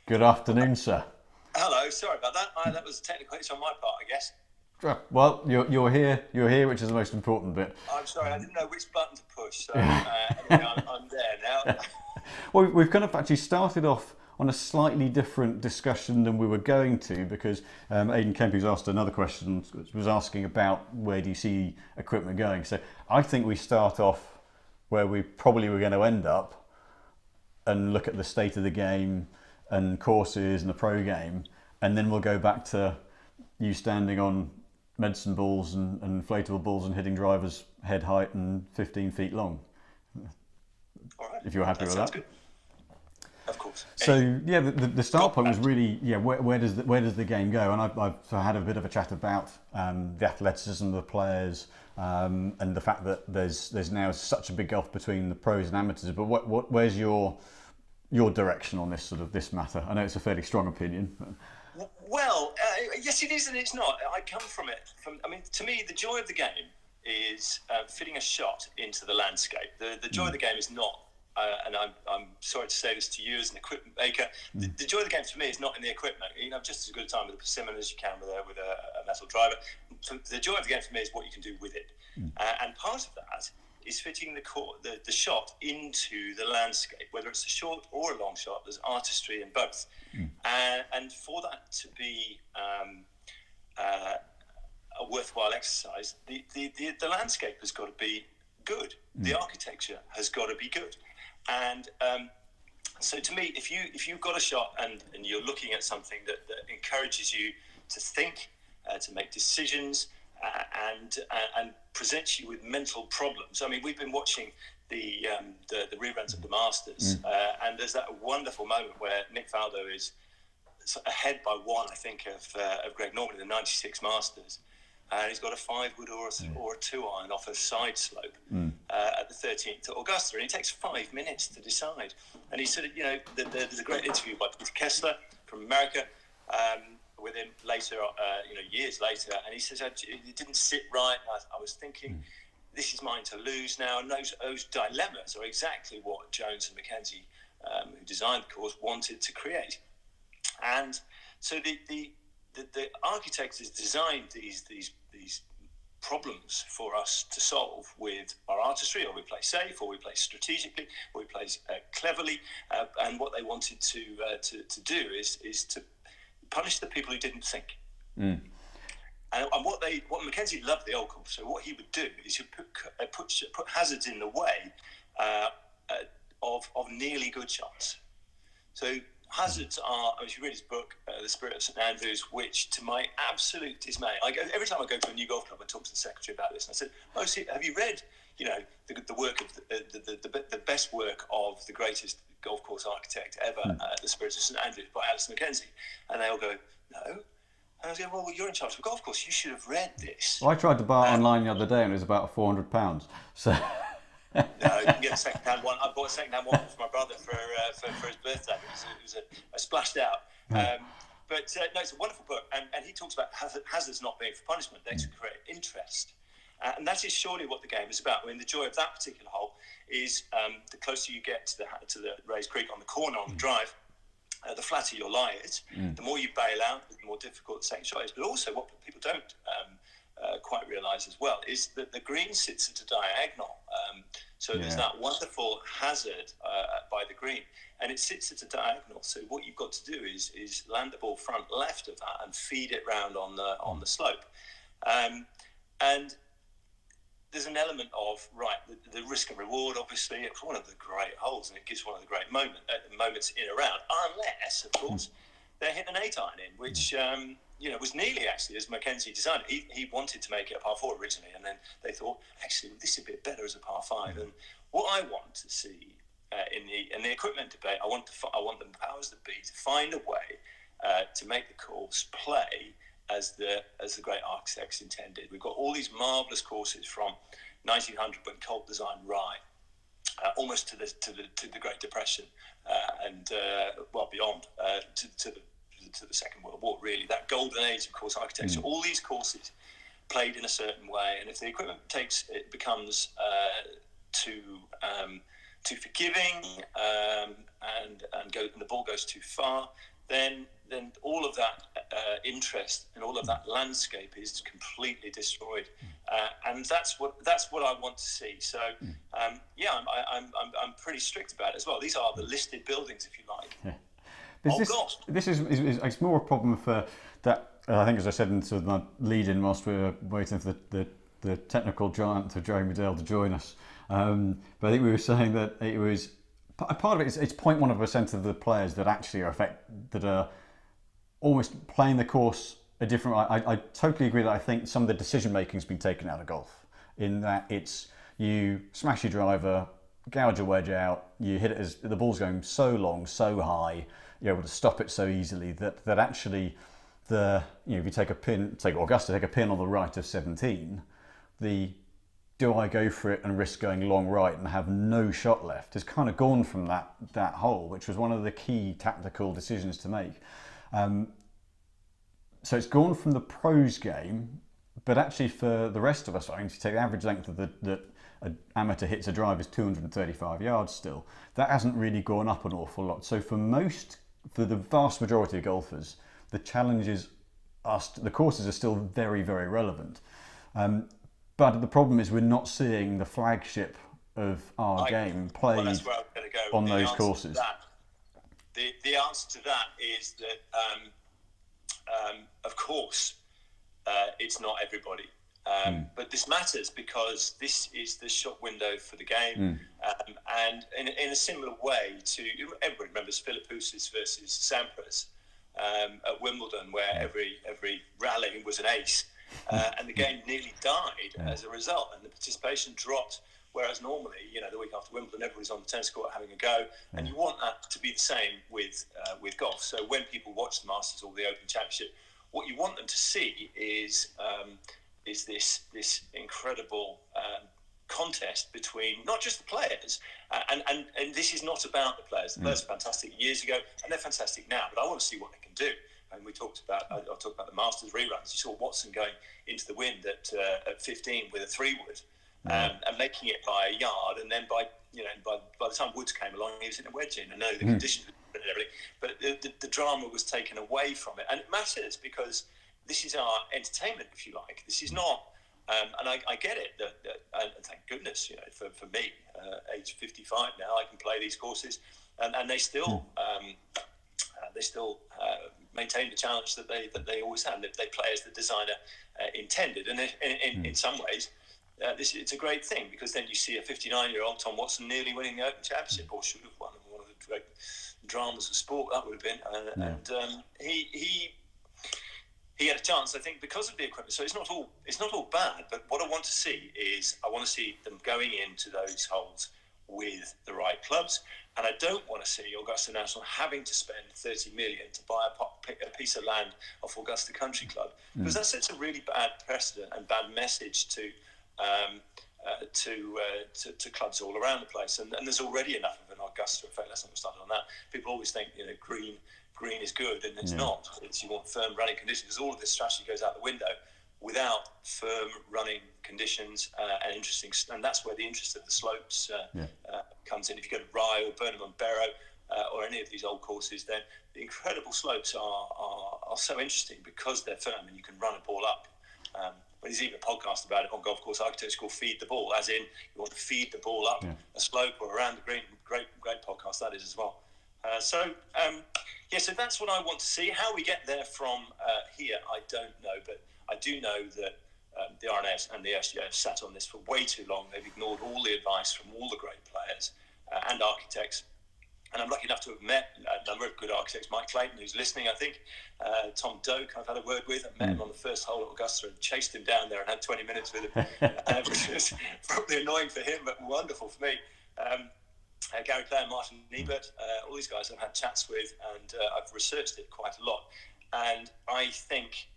Good afternoon, sir. Hello, sorry about that. That was a technical glitch on my part, I guess. Well, you're here. You're here, which is the most important bit. I'm sorry, I didn't know which button to push. So anyway, I'm there now. Well, we've kind of actually started off on a slightly different discussion than we were going to because Aidan Kemp, who's asked another question, was asking about where do you see equipment going. So I think we start off where we probably were going to end up and look at the state of the game and courses and the pro game, and then we'll go back to you standing on medicine balls and inflatable balls and hitting drivers head height and 15 feet long. All right, If you're happy that with sounds that. good. Of course. So yeah, the start point was Got really where does the game go? And I've had a bit of a chat about the athleticism of the players and the fact that there's now such a big gulf between the pros and amateurs. But where's your direction on this matter? I know it's a fairly strong opinion. Well, yes, it is and it's not. I come from it. To me, the joy of the game is fitting a shot into the landscape. The joy of the game is not, and I'm sorry to say this to you as an equipment maker, the joy of the game for me is not in the equipment. You know, just as good a time with a persimmon as you can with a metal driver. The joy of the game for me is what you can do with it. And part of that is fitting the shot into the landscape, whether it's a short or a long shot. There's artistry in both, and for that to be a worthwhile exercise, the landscape has got to be good. The architecture has got to be good, and so to me, if you've got a shot and you're looking at something that encourages you to think, to make decisions, and presents you with mental problems. I mean, we've been watching the reruns of the Masters, and there's that wonderful moment where Nick Faldo is ahead by one, I think, of Greg Norman in the '96 Masters. And he's got a 5-wood or a 2-iron off a side slope at the 13th at Augusta, and it takes 5 minutes to decide. And he said, there's a great interview by Peter Kessler from America with him later, years later, and he says, it didn't sit right. I was thinking, this is mine to lose now, and those dilemmas are exactly what Jones and Mackenzie, who designed the course, wanted to create. And so the architect has designed these problems for us to solve with our artistry, or we play safe, or we play strategically, or we play cleverly. And what they wanted to do is to punish the people who didn't think. And what Mackenzie loved the old course. So what he would do is he'd put hazards in the way of nearly good shots. So hazards are, if you read his book, The Spirit of St Andrews, which to my absolute dismay, every time I go to a new golf club, I talk to the secretary about this, and I said, have you read, the work of the best work of the greatest golf course architect ever, The Spirit of St Andrews by Alison Mackenzie? And they all go, no. And I was going, well, you're in charge of a golf course, you should have read this. Well, I tried to buy it online the other day, and it was about £400. So. No, you can get a second-hand one. I bought a second-hand one for my brother for his birthday. I splashed out. But it's a wonderful book, and he talks about hazards not being for punishment. They to create interest, and that is surely what the game is about. I mean, the joy of that particular hole is the closer you get to the raised creek on the corner on the drive, the flatter your lie is. The more you bail out, the more difficult the second shot is. But also, what people don't quite realise as well is that the green sits at a diagonal. So there's that wonderful hazard by the green, and it sits at a diagonal. So what you've got to do is land the ball front left of that and feed it round on the slope. And there's an element of the risk and reward. Obviously, it's one of the great holes, and it gives one of the great moments in a round, unless, of course, they hit an 8-iron in, which was nearly actually as Mackenzie designed it. He wanted to make it a par 4 originally, and then they thought, actually, this would be better as a par 5. And what I want to see in the equipment debate, I want the powers that be to find a way to make the course play as the great architects intended. We've got all these marvellous courses from 1900 when Colt designed Rye, almost to the Great Depression, and beyond to the Second World War. Really, that golden age of course architecture. All these courses played in a certain way, and if the equipment becomes too forgiving and the ball goes too far, then all of that interest and all of that landscape is completely destroyed, and that's what I want to see. So I'm pretty strict about it as well. These are the listed buildings, if you like. Yeah. This is it's more a problem for that. I think, as I said in sort of my lead-in whilst we were waiting for the technical giant of Joe Medell to join us, but I think we were saying that it was part of it. It's 0.1% of the players that actually are almost playing the course a different. I totally agree that I think some of the decision making has been taken out of golf, in that it's you smash your driver, gouge a wedge out, you hit it as the ball's going so long, so high, you're able to stop it so easily that actually if you take Augusta, take a pin on the right of 17, do I go for it and risk going long right and have no shot left has kind of gone from that hole, which was one of the key tactical decisions to make. So it's gone from the pros game, but actually for the rest of us, if you take the average length of that an amateur hits a drive is 235 yards still. That hasn't really gone up an awful lot. So for the vast majority of golfers, the challenges the courses are still very, very relevant. But the problem is we're not seeing the flagship of our game played on those courses. The answer to that is that, of course, it's not everybody. But this matters because this is the shop window for the game. And in a similar way to, everybody remembers Philip Houssis versus Sampras at Wimbledon, where every rally was an ace. And the game nearly died as a result, and the participation dropped. Whereas normally, the week after Wimbledon, everybody's on the tennis court having a go, and you want that to be the same with golf. So when people watch the Masters or the Open Championship, what you want them to see is this incredible contest between not just the players, and this is not about the players. The players are fantastic years ago, and they're fantastic now. But I want to see what they can do. And I'll talk about the Masters reruns. You saw Watson going into the wind at 15 with a 3-wood, and making it by a yard, and then by the time Woods came along, he was in a wedge in. I know the conditions and everything, but the drama was taken away from it, and it matters because this is our entertainment, if you like. This is not, and I get it that and thank goodness, for me, age 55 now, I can play these courses, and they still maintain the challenge that they always had. They play as the designer intended, and in some ways, it's a great thing because then you see a 59-year-old Tom Watson nearly winning the Open Championship, or should have won one of the great dramas of sport that would have been, and he had a chance, I think, because of the equipment. So it's not all bad. But what I want to see is them going into those holes with the right clubs, and I don't want to see Augusta National having to spend $30 million to buy a piece of land off Augusta Country Club, because that sets a really bad precedent and bad message to clubs all around the place. And there's already enough of an Augusta effect. Let's not start on that. People always think green is good, and it's not. You want firm running conditions, because all of this strategy goes out the window without firm running conditions and interesting. And that's where the interest of the slopes comes in. If you go to Rye or Burnham and Barrow or any of these old courses, then the incredible slopes are so interesting because they're firm and you can run a ball up. There's even a podcast about it on Golf Course Architecture called Feed the Ball, as in you want to feed the ball up a slope or around the green. Great podcast that is as well. So that's what I want to see. How we get there from here, I don't know, but I do know that the RNS and the SGA have sat on this for way too long. They've ignored all the advice from all the great players and architects. And I'm lucky enough to have met a number of good architects. Mike Clayton, who's listening, I think. Tom Doak, I've had a word with. I met him on the first hole at Augusta and chased him down there and had 20 minutes with him, which was probably annoying for him, but wonderful for me. Gary Player, Martin Niebert, all these guys I've had chats with, and I've researched it quite a lot. And I think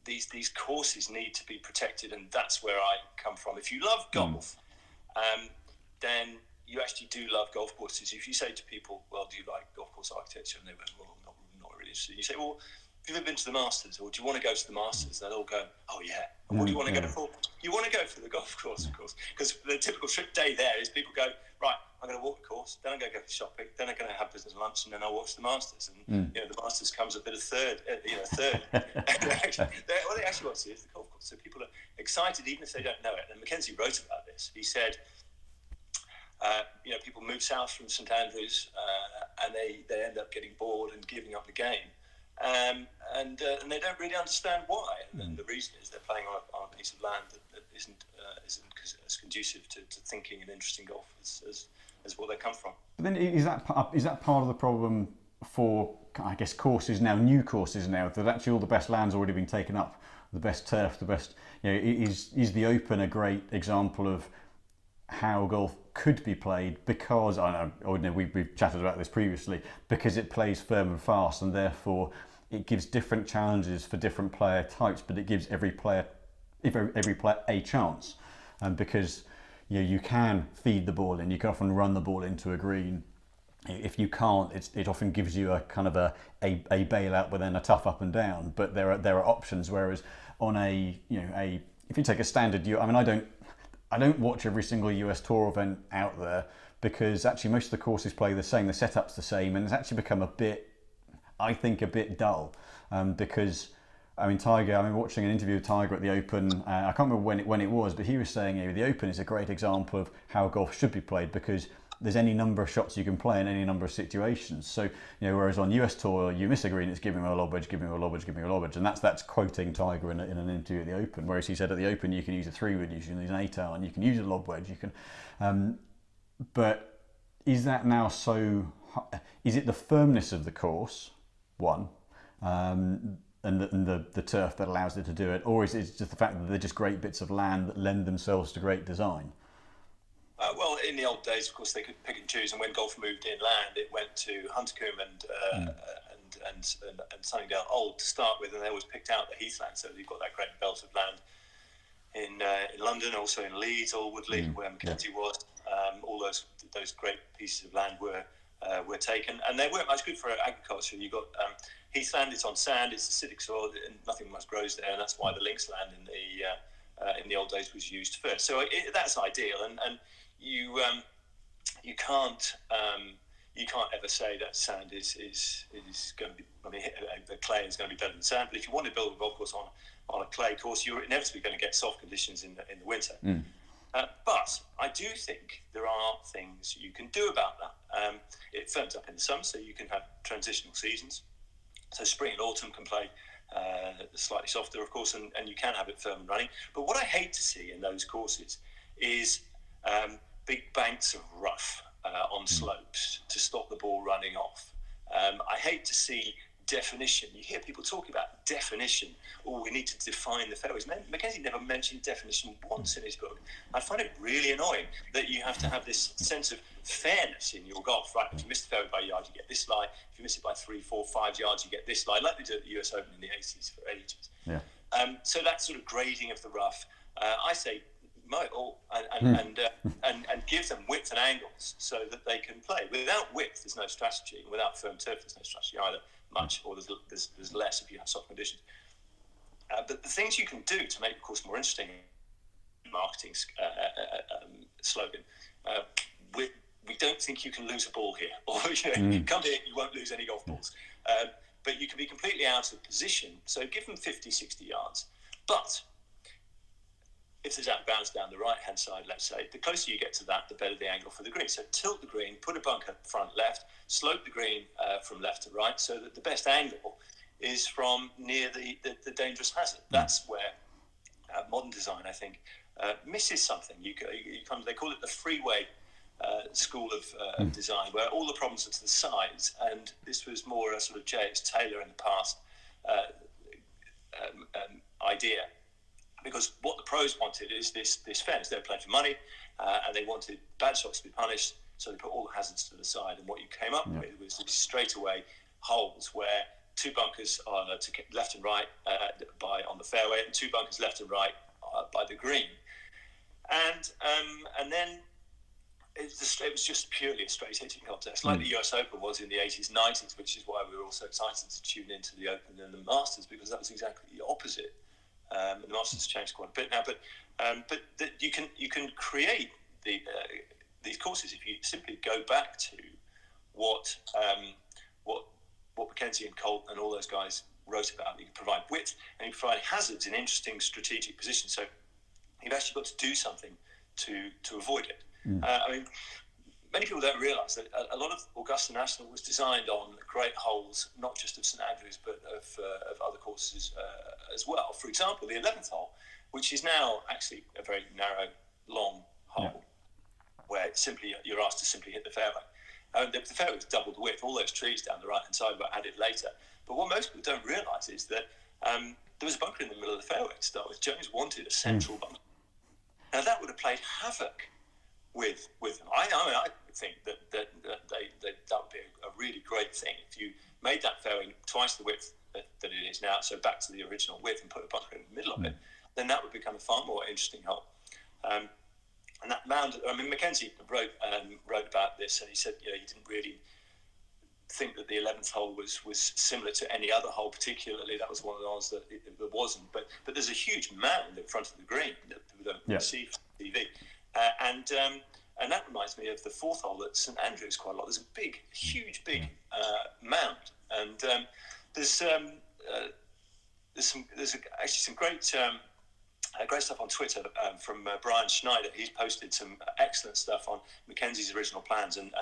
these courses need to be protected, and that's where I come from. If you love golf, then you actually do love golf courses. If you say to people, well, do you like golf course architecture? And they go, well, not really. So you say, well, have you ever been to the Masters, or do you want to go to the Masters? They'll all go, oh yeah. And what do you want to go for? You want to go for the golf course, of course, because the typical trip day there is people go, right, I'm going to walk the course, then I'm going to go shopping, then I'm going to have business lunch, and then I'll watch the Masters. And the Masters comes a bit of third. Well, they actually want to see is the golf course. So people are excited, even if they don't know it. And Mackenzie wrote about this. He said, people move south from St Andrews, and they end up getting bored and giving up the game. And they don't really understand why. And the reason is they're playing on a piece of land that isn't as conducive to thinking and interesting golf as where they come from. But then is that part of the problem for, I guess, new courses now, that actually all the best land's already been taken up, the best turf, the best, is the Open a great example of how golf could be played, because we've chatted about this previously, because it plays firm and fast, and therefore it gives different challenges for different player types, but it gives every player a chance, because you can feed the ball in, you can often run the ball into a green. If you can't, it often gives you a kind of a bailout within a tough up and down. But there are options. Whereas on if you take a standard, I don't watch every single US Tour event out there, because actually most of the courses play the same, the setup's the same, and it's actually become a bit dull, because Tiger, I remember watching an interview with Tiger at the Open, I can't remember when it was, but he was saying the Open is a great example of how golf should be played, because there's any number of shots you can play in any number of situations. So, whereas on US Tour, you miss a green, it's giving him a lob wedge, giving him a lob wedge, giving him a lob wedge, and that's quoting Tiger in an interview at the Open, whereas he said at the Open you can use a 3-wood, you can use an 8-iron, you can use a lob wedge, you can, but is that now so, is it the firmness of the course, one, and the turf that allows it to do it, or is it just the fact that they're just great bits of land that lend themselves to great design? Well, in the old days, of course, they could pick and choose, and when golf moved inland, it went to Huntercombe and Sunningdale Old to start with, and they always picked out the heathland. So you've got that great belt of land in London, also in Leeds, or Woodley, where Mackenzie was. All those great pieces of land were taken, and they weren't much good for agriculture. You got heathland; it's on sand, it's acidic soil, and nothing much grows there, and that's why the links land in the old days was used first. So that's ideal, and you can't ever say that sand is going to be. The clay is going to be better than sand. But if you want to build a golf course on a clay course, you're inevitably going to get soft conditions in the winter. But I do think there are things you can do about that. It firms up in the summer, so you can have transitional seasons. So spring and autumn can play slightly softer, of course, and you can have it firm and running. But what I hate to see in those courses is big banks of rough on slopes to stop the ball running off. I hate to see definition. You hear people talking about definition. Oh, we need to define the fairways. Mackenzie never mentioned definition once in his book. I find it really annoying that you have to have this sense of fairness in your golf. Right, if you miss the fairway by a yard, you get this lie. If you miss it by 3, 4, 5 yards, you get this lie. Like they did at the US Open in the 80s for ages. Yeah. So that sort of grading of the rough, I say mow it all and give them width and angles so that they can play. Without width, there's no strategy. Without firm turf, there's no strategy either. Much, or there's less if you have soft conditions. But the things you can do to make the course more interesting, marketing slogan, we don't think you can lose a ball here, or come here, you won't lose any golf balls. But you can be completely out of position, so give them 50, 60 yards. But if there's out of bounds down the right-hand side, let's say, the closer you get to that, the better the angle for the green. So tilt the green, put a bunker front left, slope the green from left to right, so that the best angle is from near the dangerous hazard. That's where modern design, I think, misses something. They call it the freeway school of design, where all the problems are to the sides, and this was more a sort of J.H. Taylor in the past idea. Because what the pros wanted is this fairness. They were playing for money, and they wanted bad shots to be punished, so they put all the hazards to the side. And what you came up with was these straightaway holes where 2 bunkers are to left and right on the fairway, and 2 bunkers left and right by the green. And then it was just purely a straight hitting contest, like the US Open was in the 80s, 90s, which is why we were all so excited to tune into the Open and the Masters, because that was exactly the opposite. The Masters changed quite a bit now, but you can create these courses if you simply go back to what Mackenzie and Colt and all those guys wrote about. You can provide width and you provide hazards in interesting strategic positions. So you've actually got to do something to avoid it. I mean, many people don't realise that a lot of Augusta National was designed on great holes, not just of St Andrews, but of other courses as well. For example, the 11th hole, which is now actually a very narrow, long hole, where simply you're asked to simply hit the fairway. The fairway was double the width. All those trees down the right-hand side were added later. But what most people don't realise is that there was a bunker in the middle of the fairway to start with. Jones wanted a central bunker. Now, that would have played havoc with them. I think that would be a really great thing if you made that fairway twice the width that it is now, so back to the original width, and put a bunker in the middle of it. Then that would become a far more interesting hole. And that mound, I mean, Mackenzie wrote about this, and he said, he didn't really think that the 11th hole was similar to any other hole particularly. That was one of the ones that it wasn't. But there's a huge mound in front of the green that people don't see from TV. And that reminds me of the 4th hole at St Andrews quite a lot. There's a huge mound, and there's actually some great stuff on Twitter from Brian Schneider. He's posted some excellent stuff on Mackenzie's original plans, and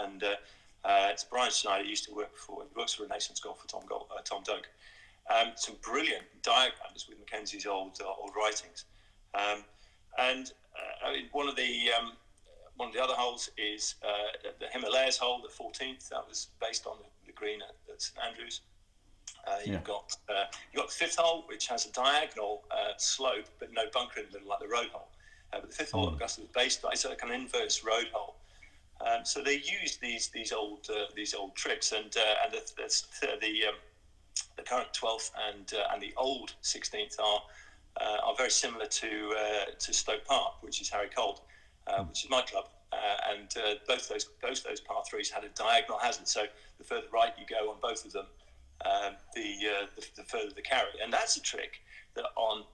it's Brian Schneider. He works for Renaissance Golf for Tom Doak. Some brilliant diagrams with Mackenzie's old writings, and I mean, one of the other holes is the Himalayas hole, the 14th. That was based on the green at St Andrews. You've got the 5th hole, which has a diagonal slope but no bunker in the middle, like the road hole. But the 5th hole at Augusta was based on, it's like an inverse road hole. So they used these old tricks, and the current 12th and the old 16th are very similar to Stoke Park, which is Harry Colt, which is my club, and both those par threes had a diagonal hazard. So the further right you go on both of them, the further the carry, and that's a trick that on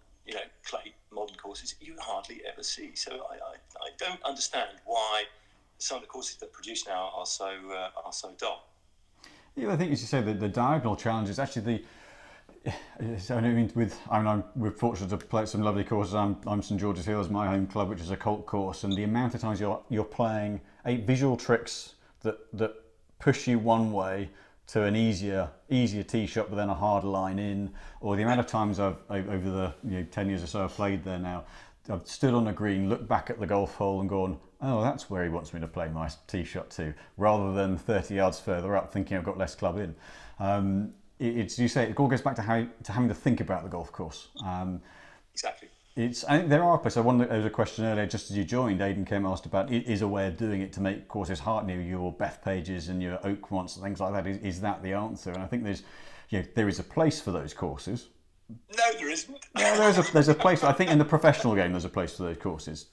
clay modern courses you hardly ever see. So I don't understand why some of the courses that produce now are so dull. Yeah, I think as you say, the diagonal challenge is actually we're fortunate to play at some lovely courses. I'm St George's Hill as my home club, which is a Colt course, and the amount of times you're playing visual tricks that push you one way to an easier tee shot, but then a harder line in, or the amount of times I've over the 10 years or so I've played there now, I've stood on a green, looked back at the golf hole and gone, oh, that's where he wants me to play my tee shot to, rather than 30 yards further up thinking I've got less club in. It's, you say, it all goes back to having to think about the golf course. Exactly. I think there are places. There was a question earlier, just as you joined, Aidan came asked about, is a way of doing it to make courses hard, your Bethpages and your Oakmonts and things like that. Is that the answer? And I think there is a place for those courses. No, there isn't. Yeah, there's a place. I think in the professional game, there's a place for those courses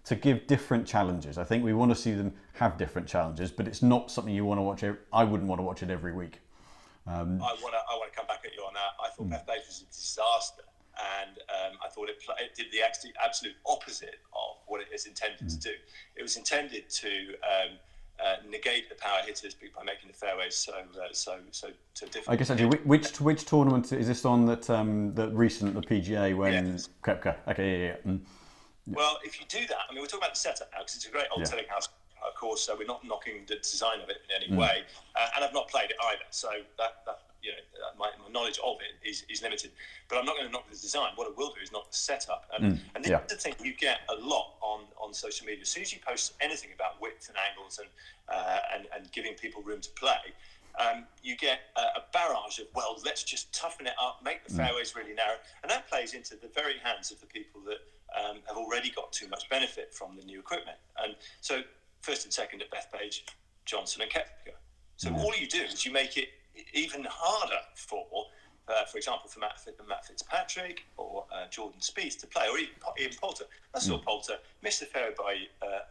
to give different challenges. I think we want to see them have different challenges, but it's not something you want to watch. I wouldn't want to watch it every week. I want to come back at you on that. I thought Bethpage was a disaster, and I thought it did the absolute opposite of what it is intended to do. It was intended to negate the power hitters by making the fairways so difficult. I guess actually, which tournament is this on? That recent, the PGA when Yes. Koepka. Okay, yeah. Well, if you do that, I mean, we're talking about the setup now because it's a great old telling house course, so we're not knocking the design of it in any way, and I've not played it either, so that my knowledge of it is limited. But I'm not going to knock the design. What I will do is knock the setup, and this is the thing you get a lot on social media. As soon as you post anything about width and angles and giving people room to play, you get a barrage of, well, let's just toughen it up, make the fairways really narrow, and that plays into the very hands of the people that have already got too much benefit from the new equipment. And so first and second at Bethpage, Johnson and Koepka. So all you do is you make it even harder for example, for Matt Fitzpatrick or Jordan Spieth to play, or even Poulter. I saw Poulter miss the fairway by a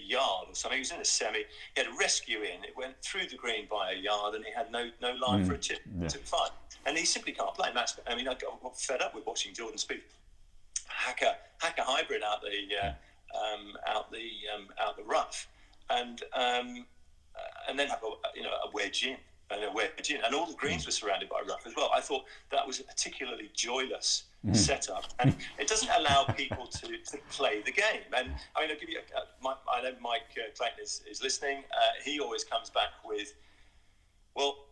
yard or something. He was in a semi. He had a rescue in. It went through the green by a yard, and he had no line for a chip. Yeah. Took 5, and he simply can't play. I mean, I got fed up with watching Jordan Spieth hack a hybrid out the rough, and then have a wedge in. And all the greens were surrounded by rough as well. I thought that was a particularly joyless setup, and it doesn't allow people to play the game. And I mean, I'll give you. I know Mike Clayton is listening. He always comes back with, well,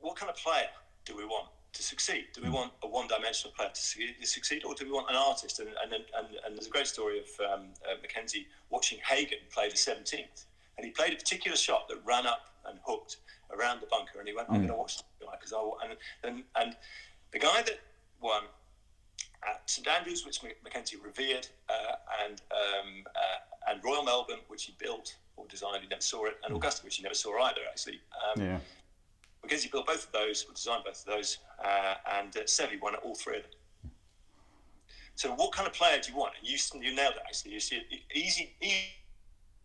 what kind of player do we want to succeed? Do we want a one-dimensional player to succeed, or do we want an artist? And there's a great story of Mackenzie watching Hagen play the 17th, and he played a particular shot that ran up and hooked around the bunker, and he went, I'm going to watch this guy because and the guy that won at St Andrews, which Mackenzie revered, and Royal Melbourne, which he built or designed, he never saw it, and Augusta, which he never saw either, actually. Mackenzie built both of those, or designed both of those, and Seve won at all 3 of them. So what kind of player do you want? And you nailed it, actually. You see it easy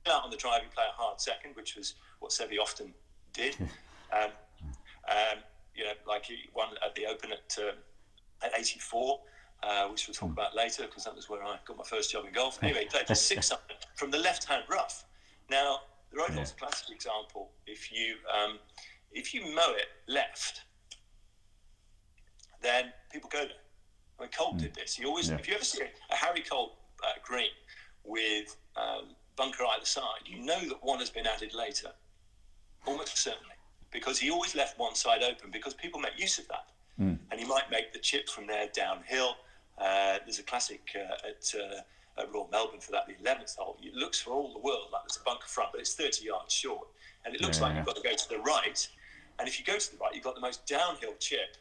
out on the driving, play a hard second, which was what Seve often did. Like he won at the Open at 84, which we'll talk about later, because that was where I got my first job in golf. Anyway, he played a 6 from the left-hand rough. Now, the Roadhouse is a classic example. If you mow it left, then people go there. I mean, Cole did this. He always, if you ever see a Harry Cole green with bunker either side, you know that one has been added later, almost certainly, because he always left one side open because people make use of that. And he might make the chip from there downhill. There's a classic at Royal Melbourne for that, the 11th hole. It looks for all the world like there's a bunker front, but it's 30 yards short. And it looks like you've got to go to the right. And if you go to the right, you've got the most downhill chip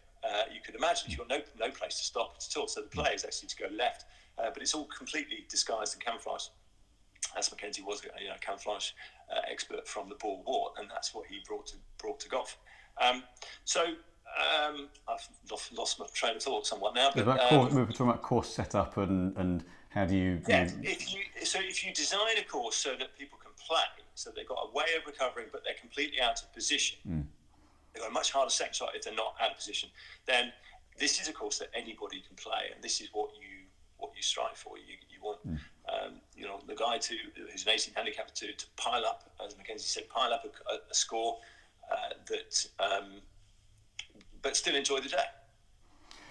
you could imagine. You've got no place to stop at all. So the play is actually to go left. But it's all completely disguised and camouflaged. As Mackenzie was a camouflage expert from the Boer War, and that's what he brought to golf. I've lost my train of thought somewhat now. But we were talking about course setup and how do you? If you design a course so that people can play, so they've got a way of recovering, but they're completely out of position. They've got a much harder second shot if they're not out of position. Then this is a course that anybody can play, and this is what you strive for. You want the guy who's an 18 handicapper to pile up, as Mackenzie said, a score but still enjoy the day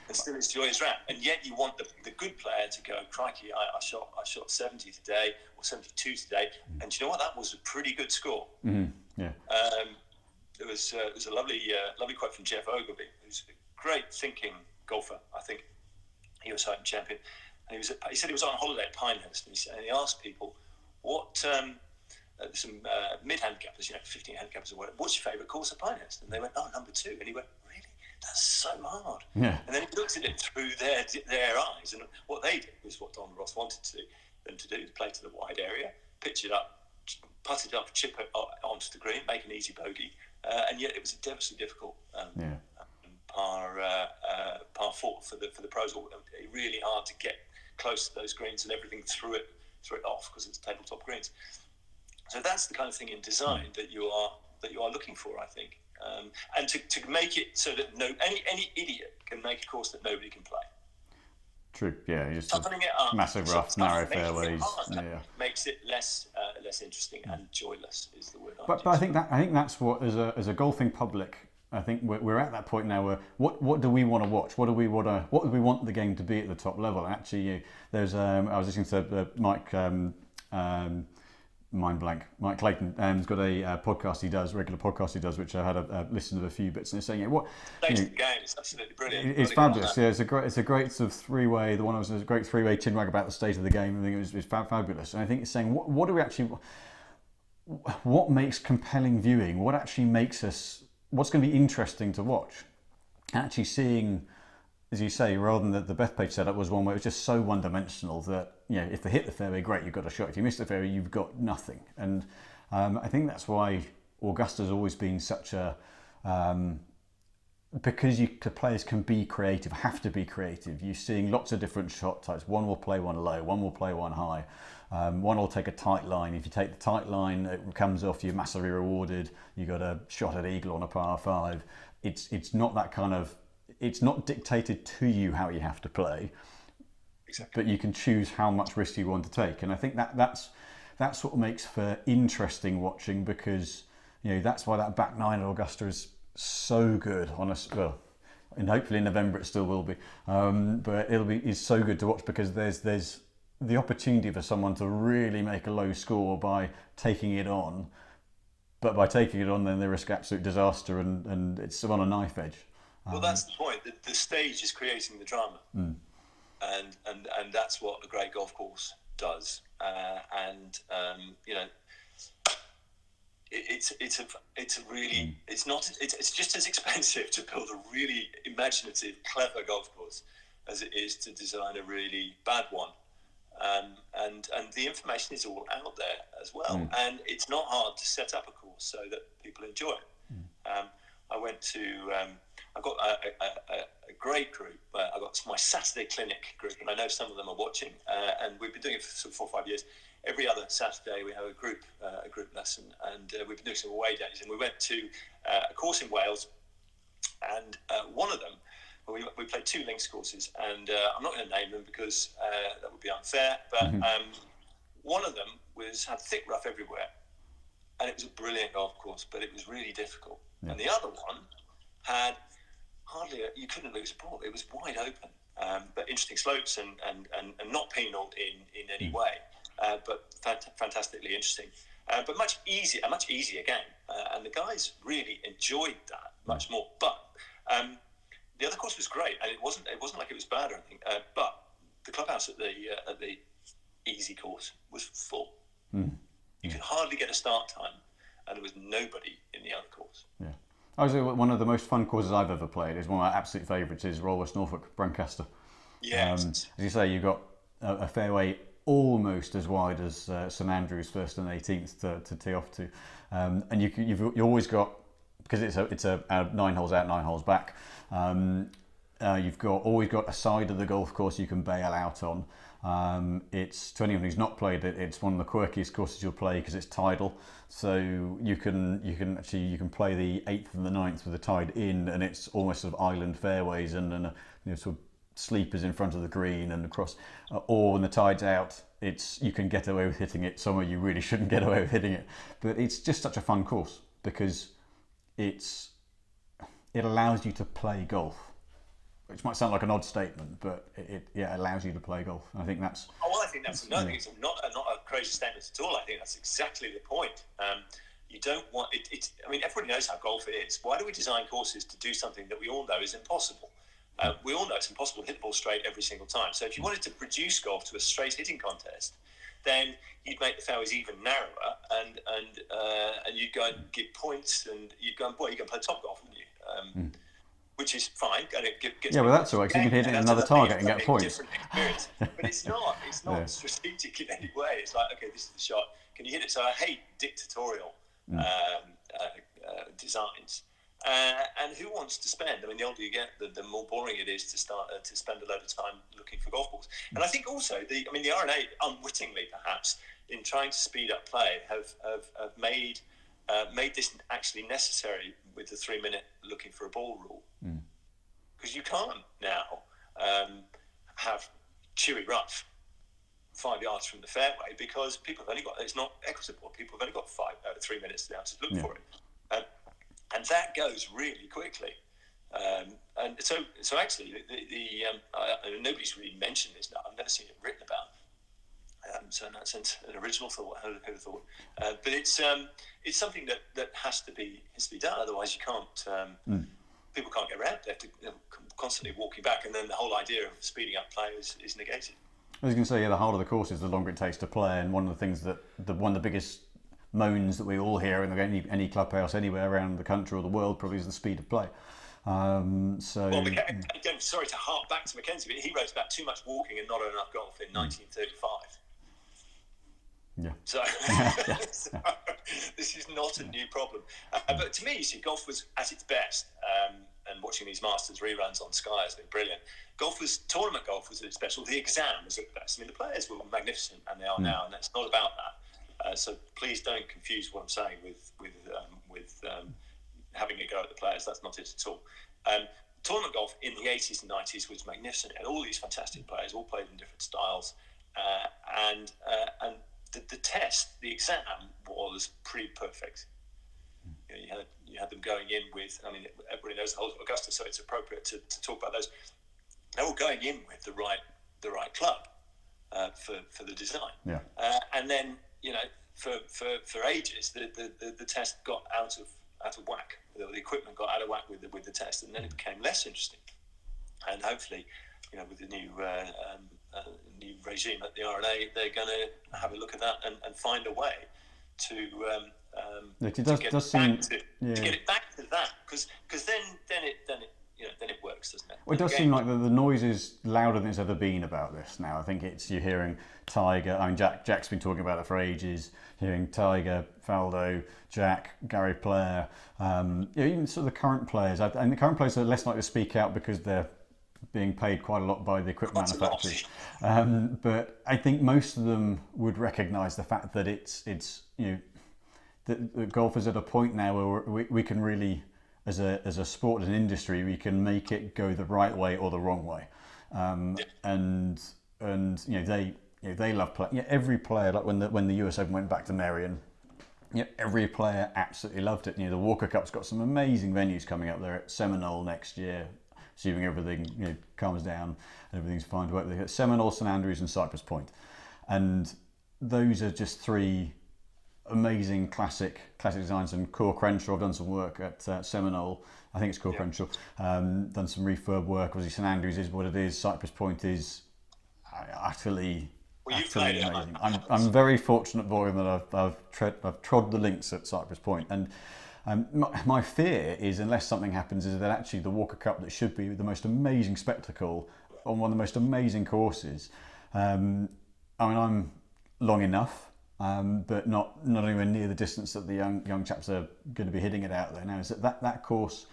and still enjoy his round. And yet you want the good player to go, crikey, I shot 70 today or 72 today, and you know what? That was a pretty good score. There was a lovely quote from Jeff Ogilvy, who's a great thinking golfer. I think he was Open champion. And he said he was on holiday at Pinehurst, and he asked people, what some mid-handicappers, 15 handicappers or whatever, what's your favourite course at Pinehurst? And they went, number 2. And he went, really? That's so hard. And then he looked at it through their eyes, and what they did was what Don Ross wanted them to do, play to the wide area, pitch it up, putt it up, chip it onto the green, make an easy bogey, and yet it was a devastatingly difficult par 4 for the pros. Really hard to get close to those greens, and everything threw it off because it's tabletop greens. So that's the kind of thing in design that you are looking for, I think, and to make it so that any idiot can make a course that nobody can play. True. Yeah, just toughening it up, massive rough, narrow fairways. Makes it less interesting and joyless is the word. But I think that's what as a golfing public. I think we're at that point now where what do we want to watch? What do we want the game to be at the top level? Actually, there's I was listening to Mike Mike Clayton, he's got a regular podcast he does, which I had a listen to a few bits, and it's saying the game is absolutely brilliant. It's fabulous. Yeah, it's a great sort of three-way. The one was a great three-way chinwag about the state of the game. I think it was fabulous, and I think it's saying what do we actually, what makes compelling viewing? What actually makes us? What's going to be interesting to watch? Actually seeing, as you say, rather than the Bethpage setup was one where it was just so one-dimensional that if they hit the fairway, great, you've got a shot. If you miss the fairway, you've got nothing. And I think that's why Augusta's always been such a because the players can be creative, have to be creative. You're seeing lots of different shot types. One will play one low, one will play one high. One will take a tight line. If you take the tight line, it comes off, you're massively rewarded. You got a shot at eagle on a par 5. It's not that kind of. It's not dictated to you how you have to play, exactly. but you can choose how much risk you want to take. And I think that's what makes for interesting watching, because that's why that back nine at Augusta is so good on us. Well, and hopefully in November it still will be, but it's so good to watch, because there's the opportunity for someone to really make a low score by taking it on, but by taking it on then they risk absolute disaster, and it's on a knife edge. Well, that's the point. The stage is creating the drama, and that's what a great golf course does. It's just as expensive to build a really imaginative, clever golf course as it is to design a really bad one. And the information is all out there as well, and it's not hard to set up a course so that people enjoy it. I've got a great group. I've got my Saturday clinic group, and I know some of them are watching. And we've been doing it for sort of 4 or 5 years. Every other Saturday we have a group lesson, and we've been doing some away days. And we went to a course in Wales, and one of them, we played 2 links courses, and I'm not going to name them because that would be unfair. But one of them had thick rough everywhere, and it was a brilliant golf course, but it was really difficult. Yeah. And the other one had you couldn't lose a ball. It was wide open, but interesting slopes and not penal in any way, but fantastically interesting. But a much easier game, and the guys really enjoyed that much more. But the other course was great, and it wasn't like it was bad or anything. But the clubhouse at the easy course was full. You could hardly get a start time, and there was nobody in the other course. Yeah. Actually, one of the most fun courses I've ever played is one of my absolute favourites is Royal West Norfolk, Brancaster. Yes. As you say, you've got a fairway almost as wide as St Andrews 1st and 18th to tee off to, and you've always got, because it's a 9 holes out, 9 holes back. You've always got a side of the golf course you can bail out on. It's, to anyone who's not played it, it's one of the quirkiest courses you'll play because it's tidal. So you can play the 8th and the 9th with the tide in, and it's almost sort of island fairways and sort of sleepers in front of the green and across. Or when the tide's out, you can get away with hitting it somewhere you really shouldn't get away with hitting it. But it's just such a fun course because it allows you to play golf. Which might sound like an odd statement, but it allows you to play golf. I think that's. Oh, well, I think that's it's not a crazy statement at all. I think that's exactly the point. You don't want it. I mean, everybody knows how golf is. Why do we design courses to do something that we all know is impossible? We all know it's impossible to hit the ball straight every single time. So if you wanted to reduce golf to a straight hitting contest, then you'd make the fairways even narrower, and you'd go and give points, and you'd go and play top golf, wouldn't you? Which is fine. Well, that's all right, because you can hit it in another target and get points. Different experience. But it's not strategic in any way. It's like, okay, this is the shot. Can you hit it? So I hate dictatorial designs. And who wants to spend? I mean, the older you get, the more boring it is to spend a load of time looking for golf balls. And I think also the R&A, unwittingly perhaps, in trying to speed up play, have made this actually necessary with the 3-minute looking for a ball rule. Because you can't now have chewy rough 5 yards from the fairway, because people have only got, it's not equitable. People have only got 3 minutes now to look for it. And that goes really quickly. And so actually, nobody's really mentioned this now. I've never seen it written about. So in that sense, an original thought. Who would have thought? But it's something that has to be done. Otherwise, you can't. People can't get around. They have to constantly walking back, and then the whole idea of speeding up play is negated. I was going to say, the harder the course is, the longer it takes to play. And one of the things one of the biggest moans that we all hear in any clubhouse anywhere around the country or the world probably is the speed of play. Again, sorry to hark back to Mackenzie, but he wrote about too much walking and not enough golf in 1935. Yeah. So this is not a new problem. But to me, you see, golf was at its best, and watching these Masters reruns on Sky has been brilliant. Tournament golf was really special. The exam was at the best. I mean, the players were magnificent, and they are now, and it's not about that. So please don't confuse what I'm saying with having a go at the players. That's not it at all. Tournament golf in the 80s and 90s was magnificent, and all these fantastic players all played in different styles, and the test, the exam, was pretty perfect. You had them going in with, I mean, everybody knows the whole Augusta, so it's appropriate to talk about those. They were going in with the right club for the design, and then for ages the test got out of whack. The equipment got out of whack with the test, and then it became less interesting. And hopefully, with the new regime at the RNA, they're going to have a look at that and find a way to get it back to that, because then it works, doesn't it? Well, it does seem like the noise is louder than it's ever been about this now. I think you're hearing Tiger. I mean, Jack's been talking about it for ages. Hearing Tiger, Faldo, Jack, Gary Player, even sort of the current players. And the current players are less likely to speak out because they're being paid quite a lot by the equipment manufacturers. But I think most of them would recognise the fact that it's that golf is at a point now where we can really, as a sport, as an industry, we can make it go the right way or the wrong way, and they love playing. Every player, like when the US Open went back to Merion, every player absolutely loved it. The Walker Cup's got some amazing venues coming up there at Seminole next year, assuming everything calms down and everything's fine to work with. Seminole, St Andrews, and Cypress Point, and those are just three amazing classic designs. And Core Crenshaw, I've done some work at Seminole. I think it's Core Crenshaw. Done some refurb work. Obviously, St Andrews is what it is. Cypress Point is utterly amazing. I'm very fortunate, boy, that I've trod the links at Cypress Point. And my fear is, unless something happens, is that actually the Walker Cup, that should be the most amazing spectacle on one of the most amazing courses. I mean, I'm long enough. But not anywhere near the distance that the young chaps are going to be hitting it out there now. Is that course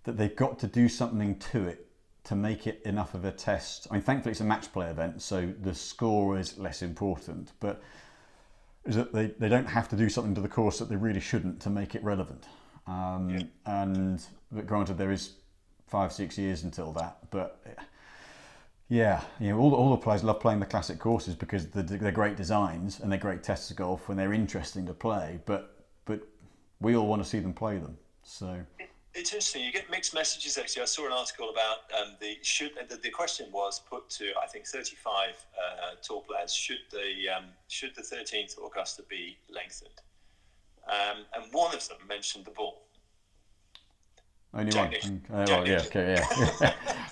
that they've got to do something to it to make it enough of a test? I mean, thankfully it's a match play event, so the score is less important. But is that they don't have to do something to the course that they really shouldn't to make it relevant. But granted, there is 5-6 years until that. But all the players love playing the classic courses because they're great designs and they're great tests of golf and they're interesting to play. But we all want to see them play them. So it's interesting. You get mixed messages. Actually, I saw an article about the question was put to, I think, 35 tour players: should the 13th Augusta be lengthened? And one of them mentioned the ball. Only Jack one.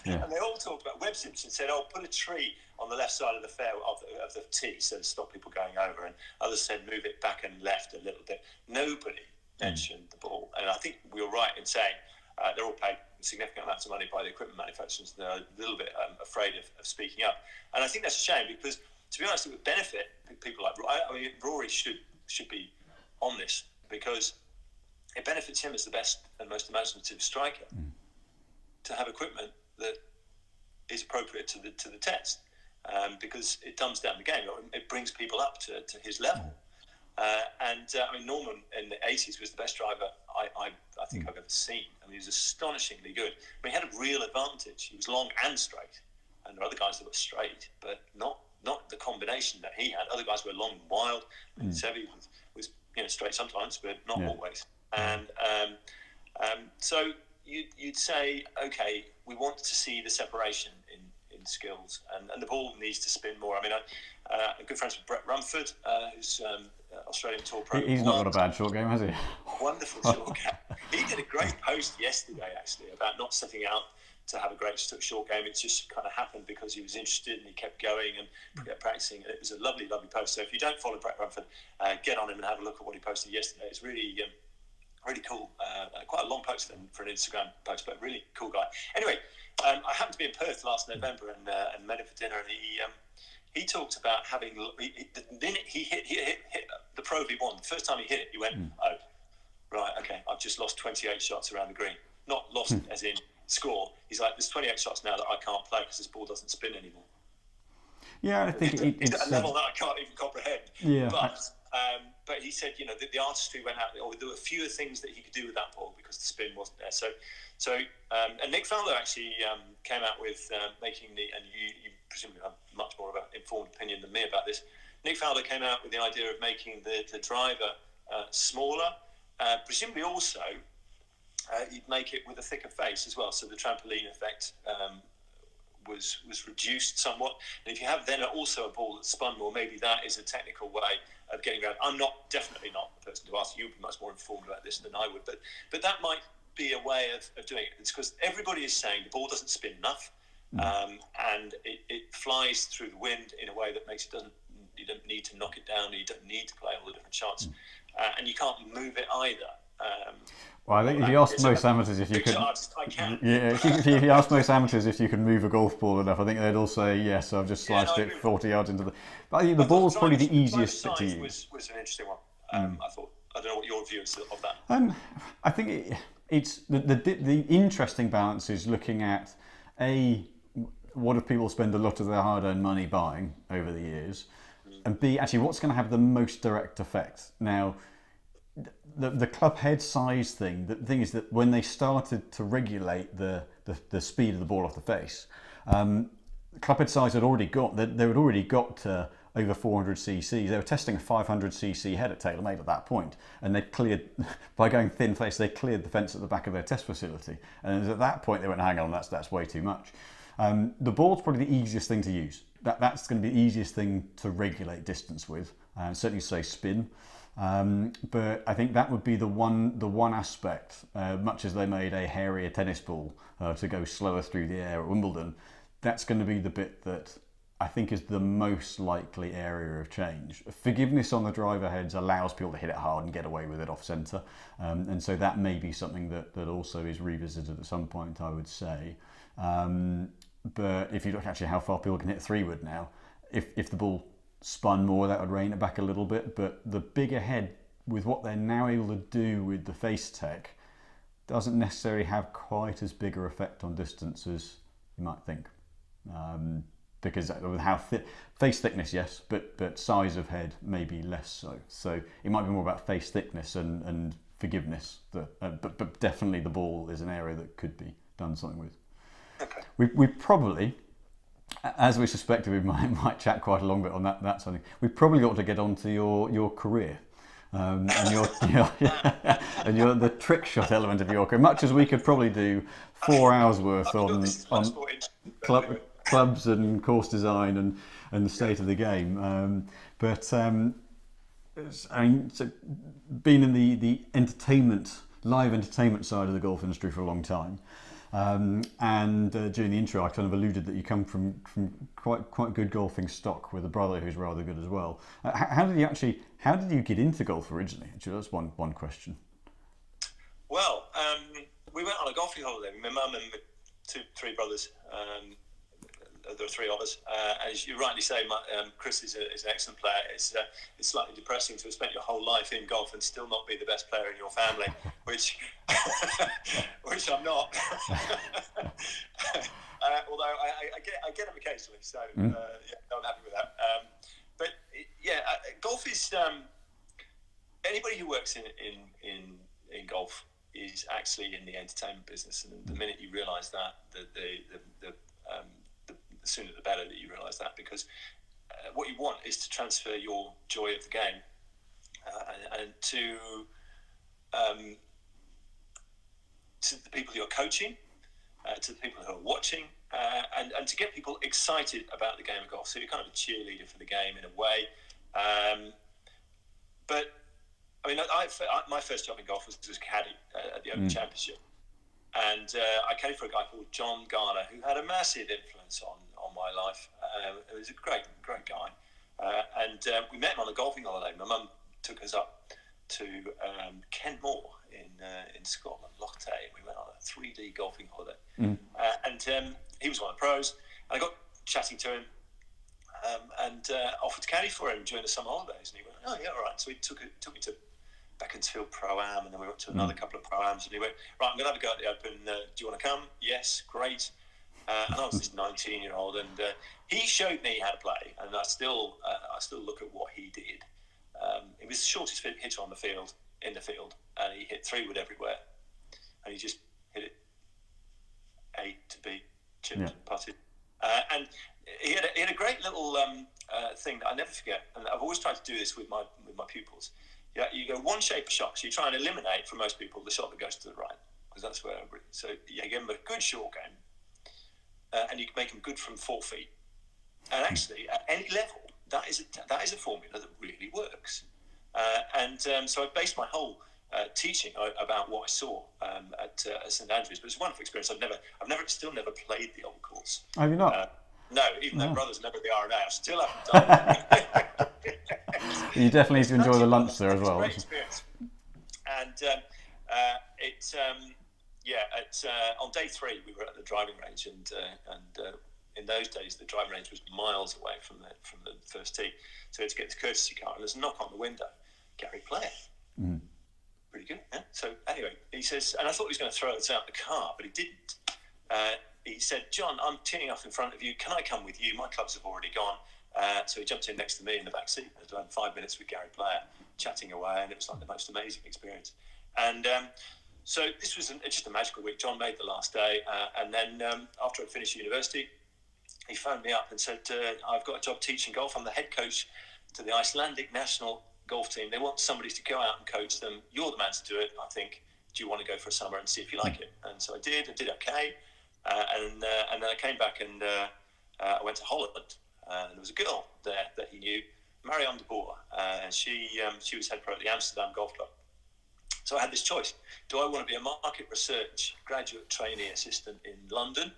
Yeah. And they all talked about. Webb Simpson said, put a tree on the left side of the fair of the tee, so to stop people going over. And others said, move it back and left a little bit. Nobody mentioned the ball, and I think we were right in saying they're all paid significant amounts of money by the equipment manufacturers. They're a little bit afraid of speaking up, and I think that's a shame because, to be honest, it would benefit people like Rory should be on this because it benefits him as the best and most imaginative striker to have equipment that is appropriate to the test, because it dumbs down the game. It brings people up to his level. I mean, Norman in the 80s was the best driver I think I've ever seen. I mean, he was astonishingly good. I mean, he had a real advantage. He was long and straight, and there are other guys that were straight, but not the combination that he had. Other guys were long and wild. And Seve was straight sometimes, but not always. And so you'd say, okay, we want to see the separation in skills, and the ball needs to spin more. I mean, I'm good friends with Brett Rumford, who's Australian Tour Pro. He's not got a bad short game, has he? Wonderful short game. He did a great post yesterday, actually, about not setting out to have a great short game. It just kind of happened because he was interested and he kept going and kept practicing. And it was a lovely, lovely post. So if you don't follow Brett Rumford, get on him and have a look at what he posted yesterday. It's really really cool. Quite a long post for an Instagram post, but a really cool guy. Anyway, I happened to be in Perth last November and met him for dinner, and he talked about having the minute he hit the Pro V1, the first time he hit it, he went, oh, right, okay, I've just lost 28 shots around the green. Not lost as in score. He's like, there's 28 shots now that I can't play because this ball doesn't spin anymore. Yeah, I think it's at a level that I can't even comprehend. Yeah. But he said, the artistry went out, or there were fewer things that he could do with that ball because the spin wasn't there. And Nick Faldo actually came out with making and you presumably have much more of an informed opinion than me about this. Nick Faldo came out with the idea of making the driver smaller, presumably also you'd make it with a thicker face as well, so the trampoline effect was reduced somewhat. And if you have then also a ball that's spun more, maybe that is a technical way of getting around. I'm definitely not the person to ask. You'd be much more informed about this than I would, but that might be a way of doing it. It's because everybody is saying the ball doesn't spin enough, and it flies through the wind in a way that makes you don't need to knock it down, you don't need to play all the different shots, and you can't move it either. Well, I think if you asked most amateurs if you could, if you asked most amateurs if you could move a golf ball enough, I think they'd all say yes. I've just sliced it 40 yards into the. But I think the ball's probably the easiest bit to use. Was an interesting one. I thought. I don't know what your view is of that. I think it's the interesting balance is looking at what do people spend a lot of their hard-earned money buying over the years, and B, actually what's going to have the most direct effect. Now, the club head size thing, the thing is that when they started to regulate the speed of the ball off the face, club head size had already got to over 400 cc's. They were testing a 500 cc head at TaylorMade at that point, and they cleared, by going thin face, they cleared the fence at the back of their test facility. And at that point they went, hang on, that's way too much. The ball's probably the easiest thing to use. That's going to be the easiest thing to regulate distance with, certainly say spin. But I think that would be the one aspect, much as they made a hairier tennis ball to go slower through the air at Wimbledon, that's going to be the bit that I think is the most likely area of change. Forgiveness on the driver heads allows people to hit it hard and get away with it off centre, and so that may be something that also is revisited at some point, I would say. But if you look actually how far people can hit 3-wood now, if the ball spun more, that would rein it back a little bit. But the bigger head, with what they're now able to do with the face tech, doesn't necessarily have quite as big an effect on distance as you might think. Because with how face thickness, yes, but size of head maybe less so. So it might be more about face thickness and forgiveness. But definitely the ball is an area that could be done something with. Okay. We probably, as we suspected, we might chat quite a long bit on that something. We probably ought to get on to your career. And the trick shot element of your career, much as we could probably do 4 hours worth on clubs and course design and the state of the game. I mean, so being in the live entertainment side of the golf industry for a long time, and during the intro I kind of alluded that you come from quite good golfing stock with a brother who's rather good as well. How did you get into golf originally? Actually, that's one question. Well, we went on a golfing holiday. My mum and my 3 brothers. There are 3 of us. As you rightly say, Chris is an excellent player. It's slightly depressing to have spent your whole life in golf and still not be the best player in your family, which I'm not. Although I get them occasionally, so I'm happy with that. Golf is anybody who works in golf is actually in the entertainment business, and the minute you realise that, the sooner the better that you realise that, because what you want is to transfer your joy of the game and to the people you're coaching, to the people who are watching, and to get people excited about the game of golf. So you're kind of a cheerleader for the game in a way. But I mean, my first job in golf was as caddy at the Open Championship. And I caddied for a guy called John Garner, who had a massive influence on my life. He was a great guy. And we met him on a golfing holiday. My mum took us up to Kenmore in Scotland, Lochte. We went on a 3D golfing holiday. And he was one of the pros. And I got chatting to him and offered to caddy for him during the summer holidays. And he went, oh, yeah, all right. So he took me to Beaconsfield Pro-Am, and then we went to another couple of Pro-Ams, and he went, right, I'm going to have a go at the Open. Do you want to come? Yes, great. And I was this 19-year-old, and he showed me how to play, and I still look at what he did. He was the shortest hitter on the field, and he hit 3-wood everywhere, and he just hit it A to B, chipped, putted. And he had a great little thing that I never forget, and I've always tried to do this with my pupils. Yeah, you go one shape of shot, so you try and eliminate for most people the shot that goes to the right, because that's where. So you give them a good short game, and you can make them good from 4 feet. And actually, at any level, that is a formula that really works. So I based my whole teaching about what I saw at St Andrews, but it's a wonderful experience. I've still never played the old course. Have you not? No, even though Brothers never the RNA, I still haven't done it. You definitely need to enjoy the lunch there as well. It's a great experience. And on day 3 we were at the driving range, and in those days the driving range was miles away from the first tee, so we had to get this courtesy car, and there's a knock on the window. Gary Player. Mm. Pretty good, yeah? So anyway, he says, and I thought he was going to throw us out the car, but he didn't. He said, John, I'm teeing off in front of you. Can I come with you? My clubs have already gone. So he jumped in next to me in the back seat. I had 5 minutes with Gary Player, chatting away, and it was like the most amazing experience. And so this was just a magical week. John made the last day, and then after I finished university, he phoned me up and said, I've got a job teaching golf. I'm the head coach to the Icelandic national golf team. They want somebody to go out and coach them. You're the man to do it, I think. Do you want to go for a summer and see if you like it? And so I did okay. And then I came back, and I went to Holland. And there was a girl there that he knew, Marianne de Boer, and she was head pro at the Amsterdam Golf Club. So I had this choice. Do I want to be a market research graduate trainee assistant in London,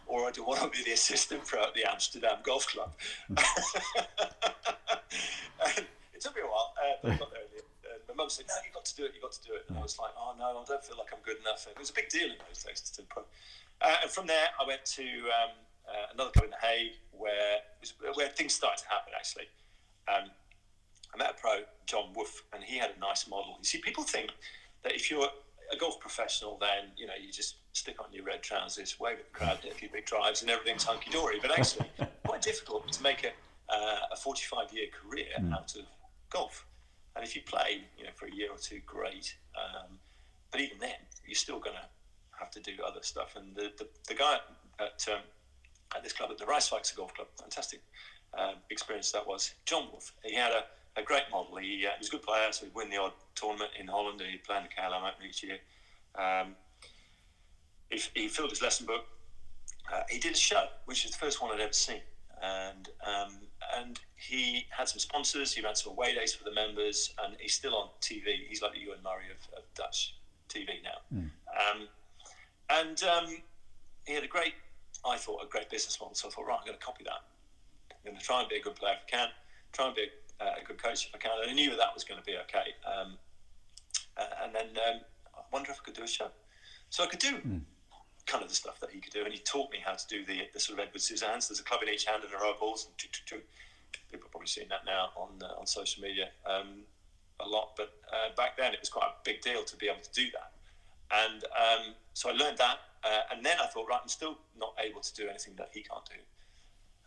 or do I want to be the assistant pro at the Amsterdam Golf Club? And it took me a while, but I got there in the end. My mum said, no, you've got to do it. And I was like, oh, no, I don't feel like I'm good enough. It was a big deal in those days to pro. And from there, I went to another club in The Hague where things started to happen, actually. I met a pro, John Woof, and he had a nice model. You see, people think that if you're a golf professional, then, you just stick on your red trousers, wave at the crowd, hit a few big drives, and everything's hunky-dory. But actually, quite difficult to make a 45-year career out of golf. And if you play, for a year or two, great. But even then, you're still going to have to do other stuff. And the guy at this club, at the Rijswijkse Golf Club, fantastic experience that was. John Wolf, he had a great model. He was a good player, so he'd win the odd tournament in Holland, and he'd play in the KLM Open each year. He filled his lesson book. He did a show, which is the first one I'd ever seen. And he had some sponsors. He ran some away days for the members, and he's still on TV. He's like the Ewan Murray of Dutch TV now. He had a great business model. So I thought, right, I'm going to copy that. I'm going to try and be a good player if I can. Try and be a good coach if I can. And I knew that was going to be okay. And then I wonder if I could do a show. So I could do kind of the stuff that he could do, and he taught me how to do the sort of Edward Scissorhands. There's a club in each hand and a row of balls. And people have probably seen that now on social media a lot, but back then it was quite a big deal to be able to do that. And so I learned that, and then I thought, right, I'm still not able to do anything that he can't do.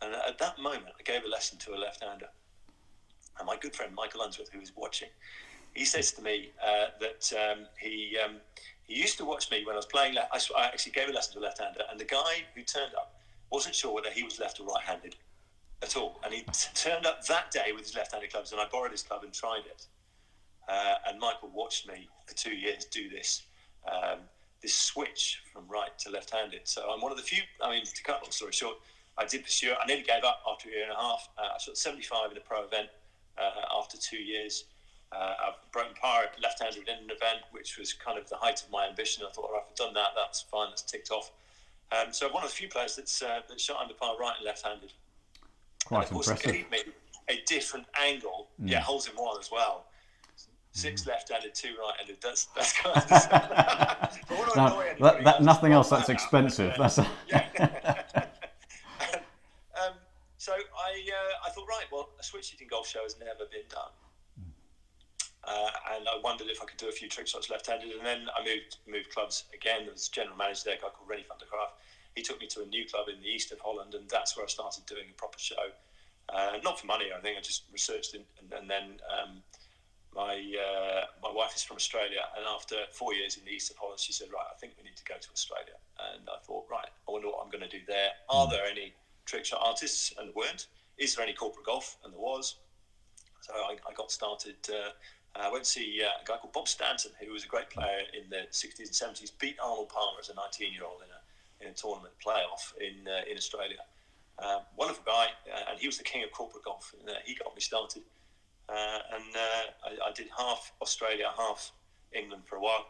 And at that moment, I gave a lesson to a left-hander. And my good friend Michael Unsworth, who was watching, he says to me that he used to watch me when I was playing left. I actually gave a lesson to a left-hander, and the guy who turned up wasn't sure whether he was left or right-handed at all. And he turned up that day with his left-handed clubs, and I borrowed his club and tried it. And Michael watched me for 2 years do this switch from right to left-handed. So I'm one of the few. To cut a long story short, I did pursue it. I nearly gave up after a year and a half. I shot 75 in a pro event after 2 years. I've broken par at left-handed in an event, which was kind of the height of my ambition. I thought, all right, if I've done that, that's fine, that's ticked off. So I'm one of the few players that shot under par right and left-handed. Quite and of impressive. Course, it gave me a different angle. Yeah, holes in one as well. 6 left-handed, 2 right-handed. That's kind of nothing else that's expensive. That's So I thought, right, well, a switch hitting golf show has never been done. and I wondered if I could do a few trick shots left-handed. And then I moved clubs again. There was a general manager there, a guy called Rennie van der Graaf. He took me to a new club in the east of Holland, and that's where I started doing a proper show. Not for money, I think. I just researched it, and then my wife is from Australia, and after 4 years in the east of Holland, she said, right, I think we need to go to Australia. And I thought, right, I wonder what I'm going to do there. Are there any trick shot artists? And there weren't. Is there any corporate golf? And there was. So I got started. I went to see a guy called Bob Stanton, who was a great player in the 60s and 70s, beat Arnold Palmer as a 19-year-old in a tournament playoff in Australia. Wonderful guy, and he was the king of corporate golf, and he got me started. I did half Australia, half England for a while,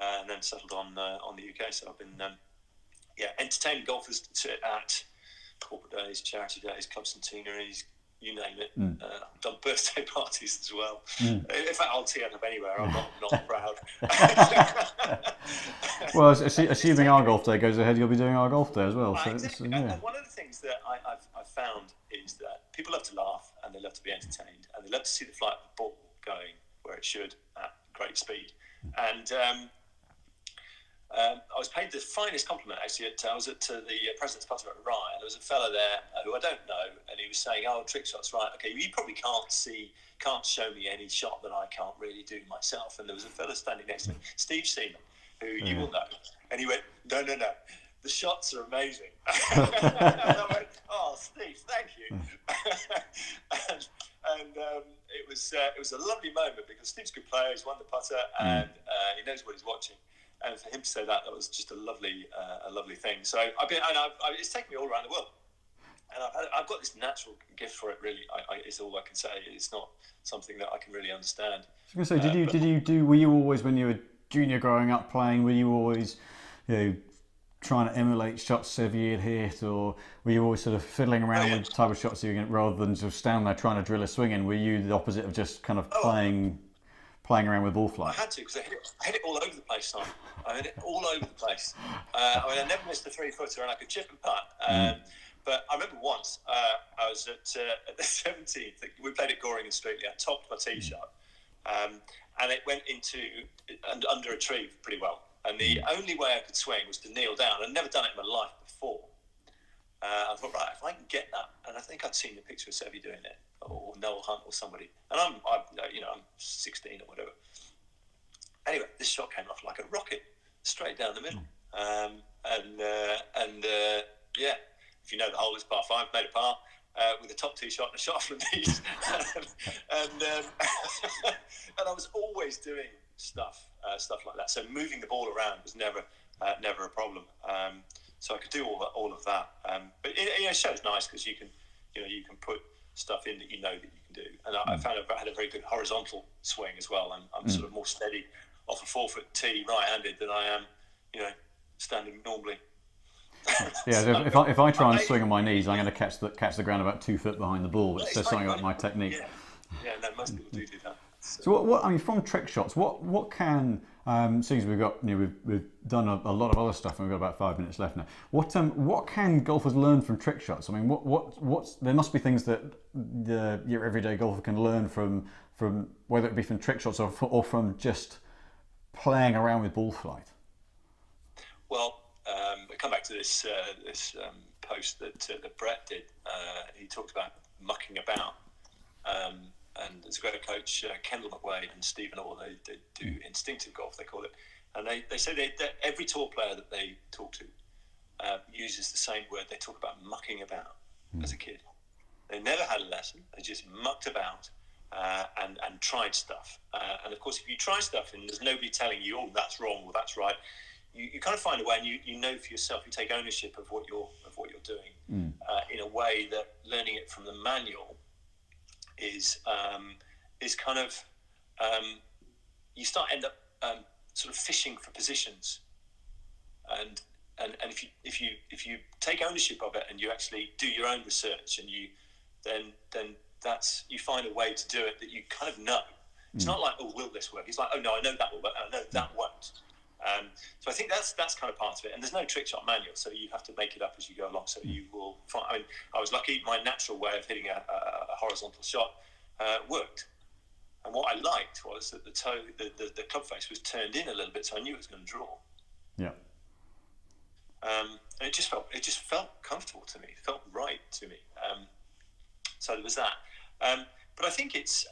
and then settled on the UK. So I've been entertaining golfers at corporate days, charity days, club centenaries, you name it. I've done birthday parties as well. In fact, I'll tee up anywhere. I'm not proud. Well, assuming our golf day goes ahead, you'll be doing our golf day as well. So exactly. And one of the things that I've found is that people love to laugh and they love to be entertained and they love to see the flight of the ball going where it should at great speed. And I was paid the finest compliment actually. I was at the President's Putter at Rye, and there was a fella there who I don't know, and he was saying, "Oh, trick shots, right? Okay, you probably can't show me any shot that I can't really do myself." And there was a fella standing next to me, Steve Seaman, who you will know, and he went, "No, the shots are amazing." And I went, "Oh, Steve, thank you." and it was a lovely moment because Steve's a good player. He's won the putter, and he knows what he's watching. And for him to say that was just a lovely thing. So it's taken me all around the world, and I've got this natural gift for it. Really, it's all I can say. It's not something that I can really understand. I was going to say, were you always, when you were junior growing up playing, were you always, trying to emulate shots Sevi had hit, or were you always sort of fiddling around with the type of shots you get rather than sort of standing there trying to drill a swing in? Were you the opposite of just kind of playing around with ball flight? I had to, because I hit it all over the place, Simon. I hit it all over the place. I never missed a 3-footer, and I could chip and putt. But I remember once I was at the 17th. We played at Goring and Streatley. I topped my tee shot, and it went under a tree pretty well. And the only way I could swing was to kneel down. I'd never done it in my life before. I thought, right, if I can get that, and I think I'd seen a picture of Sevi doing it, or Noel Hunt or somebody, and I'm 16 or whatever. Anyway, this shot came off like a rocket, straight down the middle. If you know the hole, it's par 5, made a par with a top tee shot and a shot from these, and I was always doing stuff like that. So moving the ball around was never a problem. So I could do all of that. But it shows nice because you can put stuff in that you know that you can do. And I found I had a very good horizontal swing as well. I'm sort of more steady off a 4-foot tee right-handed than I am, standing normally. Yeah, so if I try and swing on my knees, I'm going to catch the ground about 2 foot behind the ball, which says something about my technique. Yeah, no, most people do that. So what I mean, from trick shots, what can since we've got we've done a lot of other stuff and we've got about 5 minutes left now. What can golfers learn from trick shots? I mean, what's there must be things that your everyday golfer can learn from whether it be from trick shots or from just playing around with ball flight. Well, we come back to this post that Brett did. He talked about mucking about. And there's a great coach, Kendall McWade and Stephen Orr, they do instinctive golf, they call it. And they say that every tour player that they talk to uses the same word. They talk about mucking about as a kid. They never had a lesson. They just mucked about and tried stuff. And of course, if you try stuff and there's nobody telling you, oh, that's wrong or that's right, you kind of find a way, and you know for yourself, you take ownership of what you're doing in a way that learning it from the manual is kind of you end up sort of fishing for positions, and if you take ownership of it and you actually do your own research and then that's you find a way to do it that you kind of know. It's not like, oh, will this work? It's like, oh no, I know that will work, I know that won't. So I think that's kind of part of it, and there's no trick shot manual, so you have to make it up as you go along. So you will find. I mean, I was lucky; my natural way of hitting a horizontal shot worked, And what I liked was that the club face was turned in a little bit, so I knew it was going to draw. Yeah. And it just felt comfortable to me. It felt right to me. So there was that. But I think it's,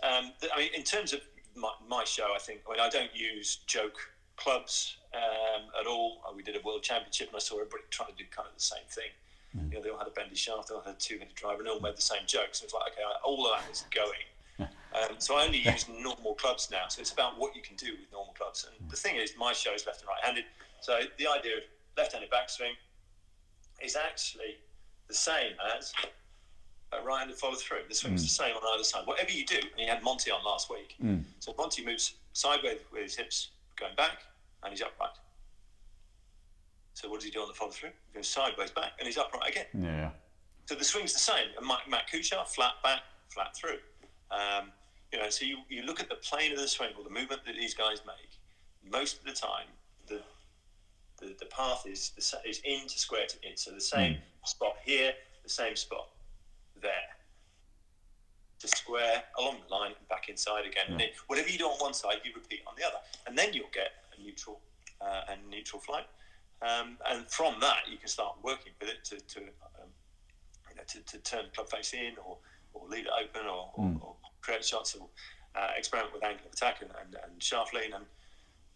in terms of my show, I don't use joke clubs at all. We did a world championship, and I saw everybody trying to do kind of the same thing. They all had a bendy shaft, they all had a two-headed driver, and they all made the same jokes. So it's like, okay, all of that is going. So I only use normal clubs now. So it's about what you can do with normal clubs. And the thing is, my show is left and right-handed. So the idea of left-handed backswing is actually the same as a right-handed follow-through. The swing's the same on either side. Whatever you do, and you had Monty on last week. So Monty moves sideways with his hips going back, and he's upright. So what does he do on the follow-through? He goes sideways back, and he's upright again. Yeah. So the swing's the same. And Matt Kuchar, flat back, flat through. So you look at the plane of the swing, or the movement that these guys make. Most of the time, the path is in to square to in. So the same spot here, the same spot there. To square along the line and back inside again. Yeah. And whatever you do on one side, you repeat on the other, and then you'll get a neutral flight. And from that, you can start working with it to turn the club face in, or leave it open, or create shots, or experiment with angle of attack and shaft lean, and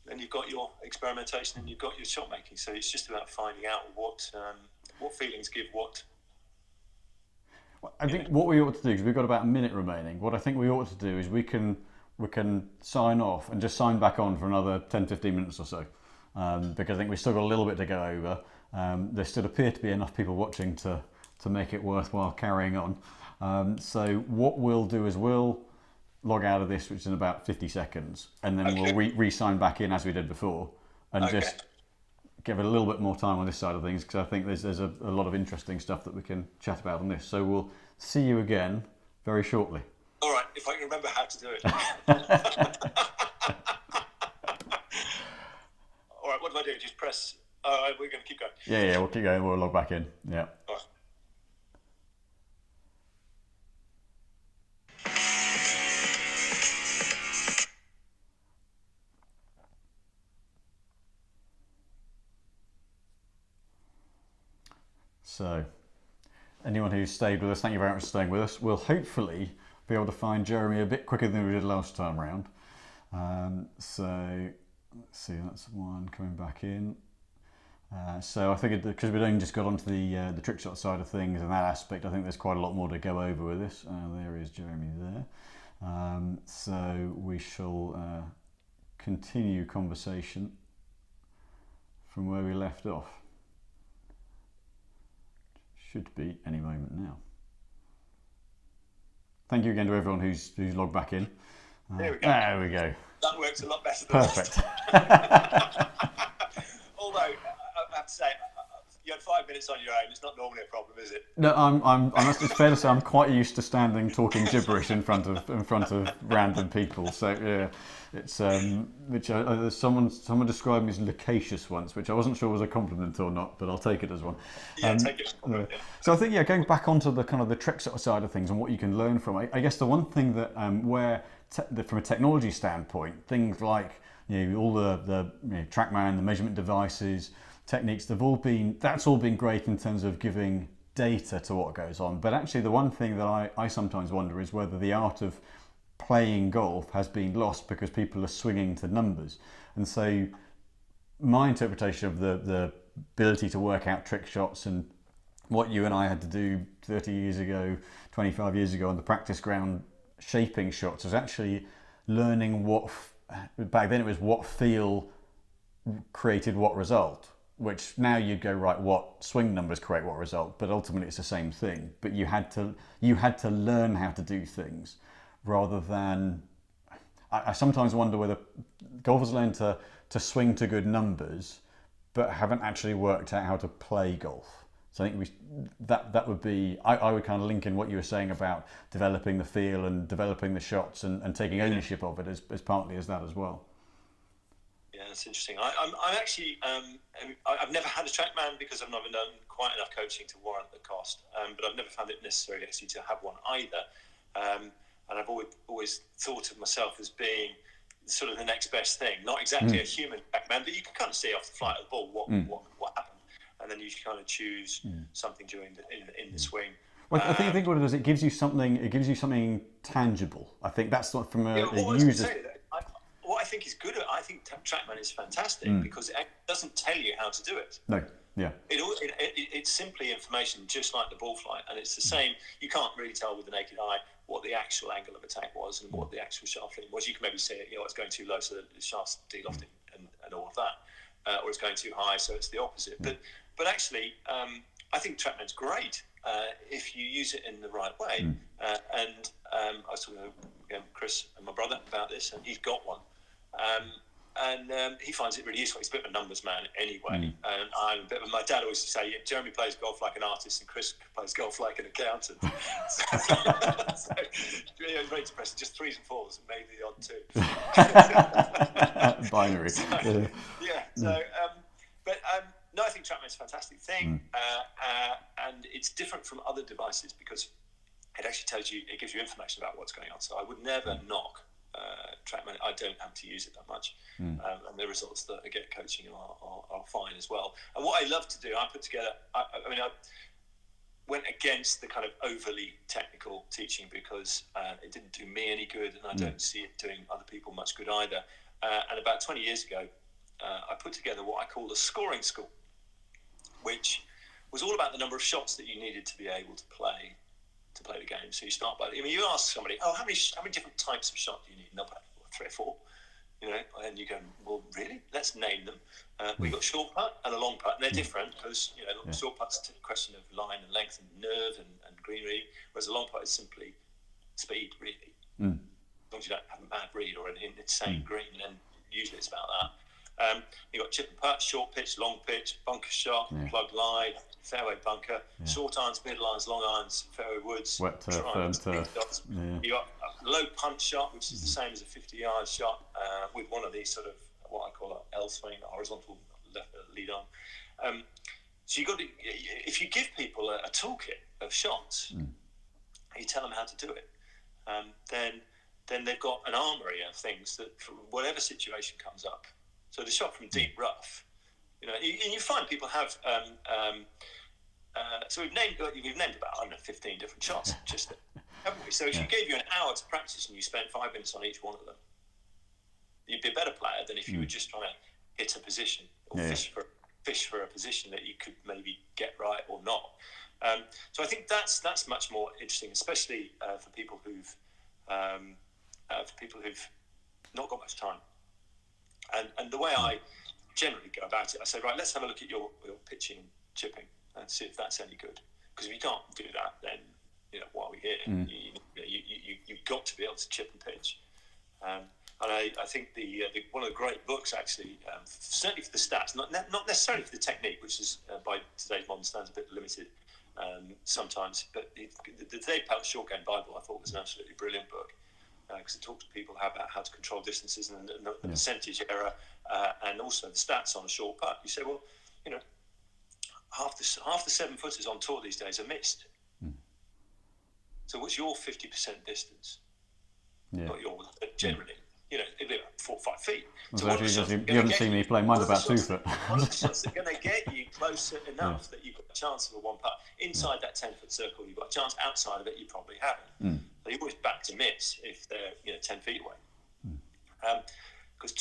then you've got your experimentation and you've got your shot making. So it's just about finding out what feelings give what. I think what we ought to do, because we've got about a minute remaining, what I think we ought to do is we can sign off and just sign back on for another 10-15 minutes or so, because I think we've still got a little bit to go over. There still appear to be enough people watching to make it worthwhile carrying on. So what we'll do is we'll log out of this, which is in about 50 seconds, and then we'll re-sign back in as we did before, and just give it a little bit more time on this side of things, because I think there's a lot of interesting stuff that we can chat about on this. So we'll see you again very shortly. All right, if I can remember how to do it. All right, what do I do? Just press. We're going to keep going. Yeah, we'll keep going. We'll log back in. Yeah. All right. So, anyone who's stayed with us, thank you very much for staying with us. We'll hopefully be able to find Jeremy a bit quicker than we did last time round. So, let's see, that's one coming back in. So I figured, because we'd only just got onto the trick shot side of things and that aspect, I think there's quite a lot more to go over with this. There is Jeremy there. So we shall continue conversation from where we left off. Should be any moment now. Thank you again to everyone who's logged back in. There we go. There we go. That works a lot better than Perfect. Although I have to say, you had 5 minutes on your own. It's not normally a problem, is it? No, it's fair to say I'm quite used to standing talking gibberish in front of random people. So yeah, it's which someone described me as loquacious once, which I wasn't sure was a compliment or not, but I'll take it as one. Yeah, take it as a compliment. Yeah. So I think going back onto the kind of the trick side of things and what you can learn from. I guess the one thing that from a technology standpoint, things like all the TrackMan, the measurement devices, techniques, that's all been great in terms of giving data to what goes on. But actually the one thing that I sometimes wonder is whether the art of playing golf has been lost because people are swinging to numbers. And so my interpretation of the ability to work out trick shots and what you and I had to do 30 years ago, 25 years ago on the practice ground shaping shots was actually learning back then it was what feel created what result. Which now you'd go, right, what swing numbers create what result, but ultimately it's the same thing. But you had to learn how to do things rather than. I sometimes wonder whether golfers learn to swing to good numbers, but haven't actually worked out how to play golf. So I think that would be. I would kind of link in what you were saying about developing the feel and developing the shots and taking ownership of it as partly as that as well. Yeah, that's interesting. I'm actually I've never had a TrackMan because I've never done quite enough coaching to warrant the cost. But I've never found it necessary actually to have one either. and I've always thought of myself as being sort of the next best thing. Not exactly a human TrackMan, but you can kind of see off the flight of the ball what happened, and then you kind of choose something during in the swing. Well, I think what it does, it gives you something tangible. I think that's not from a user. What I think is good, I think TrackMan is fantastic because it doesn't tell you how to do it. No, yeah. It's simply information, just like the ball flight, and it's the same. You can't really tell with the naked eye what the actual angle of attack was and what the actual shaft lean was. You can maybe see it, it's going too low, so the shaft's de-lofting and all of that, or it's going too high, so it's the opposite. But actually, I think TrackMan's great if you use it in the right way. And I was talking to Chris and my brother about this, and he's got one. And he finds it really useful. He's a bit of a numbers man anyway. And I'm a bit of my dad always used to say, Jeremy plays golf like an artist and Chris plays golf like an accountant. So it's very depressing. Just 3s and 4s and maybe the odd 2. Binary. No, I think TrackMan's a fantastic thing. And it's different from other devices because it actually gives you information about what's going on. So I would never knock TrackMan. I don't have to use it that much, and the results that I get coaching are fine as well. And what I love to do, I put together. I went against the kind of overly technical teaching because it didn't do me any good, and I don't see it doing other people much good either. And about 20 years ago, I put together what I call a scoring school, which was all about the number of shots that you needed to be able to play the game. So you start by, you ask somebody, how many different types of shot do you need? And they'll be 3 or 4, and you go, well, really? Let's name them. We've got short putt and a long putt, and they're different because, short putt's a question of line and length and nerve and green reading, whereas a long putt is simply speed, really. As long as you don't have a mad read or an insane green, then usually it's about that. You've got chip and putt, short pitch, long pitch, bunker shot, plug line, fairway bunker, short irons, middle irons, long irons, fairway woods, wet turf, firm turf. You've got a low punch shot, which is the same as a 50-yard shot, with one of these sort of what I call an L swing, a horizontal left lead on. So you've got to, if you give people a toolkit of shots, you tell them how to do it, then they've got an armory of things that for whatever situation comes up. So the shot from deep rough, and you find people have. So we've named about 15 different shots, just haven't we? So if you gave you an hour to practice and you spent 5 minutes on each one of them, you'd be a better player than if you were just trying to hit a position or fish for a position that you could maybe get right or not. So I think that's much more interesting, especially for people who've not got much time. And the way I generally go about it, I say, right, let's have a look at your pitching and chipping and see if that's any good. Because if you can't do that, then why are we here? You've got to be able to chip and pitch. And I think the one of the great books actually, certainly for the stats, not necessarily for the technique, which is by today's modern standards a bit limited sometimes. But the Davey Short Game Bible, I thought, was an absolutely brilliant book. Because it talks to people about how to control distances and the percentage error, and also the stats on a short putt. You say, well, half the 7-footers on tour these days are missed. So what's your 50% distance? Not yours, but generally, it'd be about 4 or 5 feet. So you haven't seen me play. Mine's about 2 foot. What are the shots that are going to get you closer enough that you've got a chance of a one putt? Inside that 10-foot circle, you've got a chance. Outside of it, you probably haven't. So you're always back to miss if they're 10 feet away. Because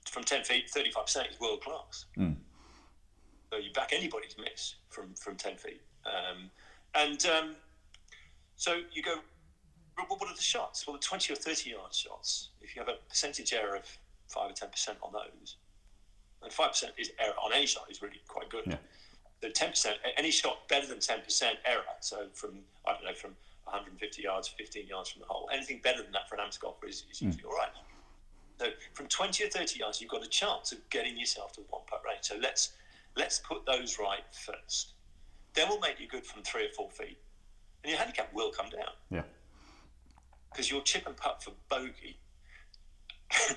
from 10 feet, 35% is world class. So you back anybody to miss from 10 feet. So you go, what are the shots? Well, the 20 or 30 yard shots, if you have a percentage error of 5 or 10% on those, and 5% is error on any shot is really quite good. So 10%, any shot better than 10% error, so from 150 yards, 15 yards from the hole, anything better than that for an amateur golfer is usually all right. So from 20 or 30 yards, you've got a chance of getting yourself to one putt range. So let's put those right first. Then we'll make you good from 3 or 4 feet, and your handicap will come down. Because you'll chip and putt for bogey,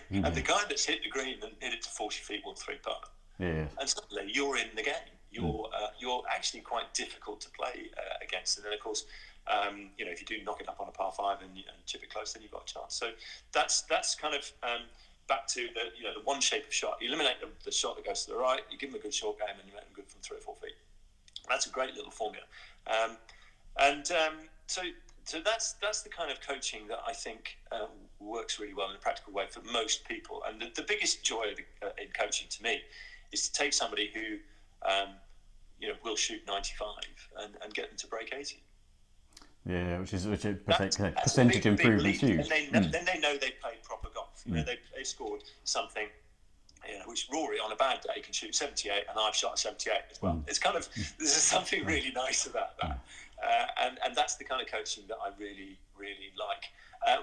and the guy that's hit the green and hit it to 40 feet will 3-putt. And suddenly you're in the game. You're actually quite difficult to play against. And then, of course, if you do knock it up on a par 5 and chip it close, then you've got a chance. So that's kind of back to the one shape of shot. You eliminate the shot that goes to the right, you give them a good short game, and you make them good from 3 or 4 feet. That's a great little formula. So that's the kind of coaching that I think works really well in a practical way for most people. And the biggest joy in coaching to me is to take somebody who will shoot 95 and get them to break 80. Yeah, which is percentage improvement huge. Then they know they played proper golf. They scored something. Which Rory on a bad day can shoot 78, and I've shot 78 as well. It's kind of, there's something really nice about that, and that's the kind of coaching that I really, really like.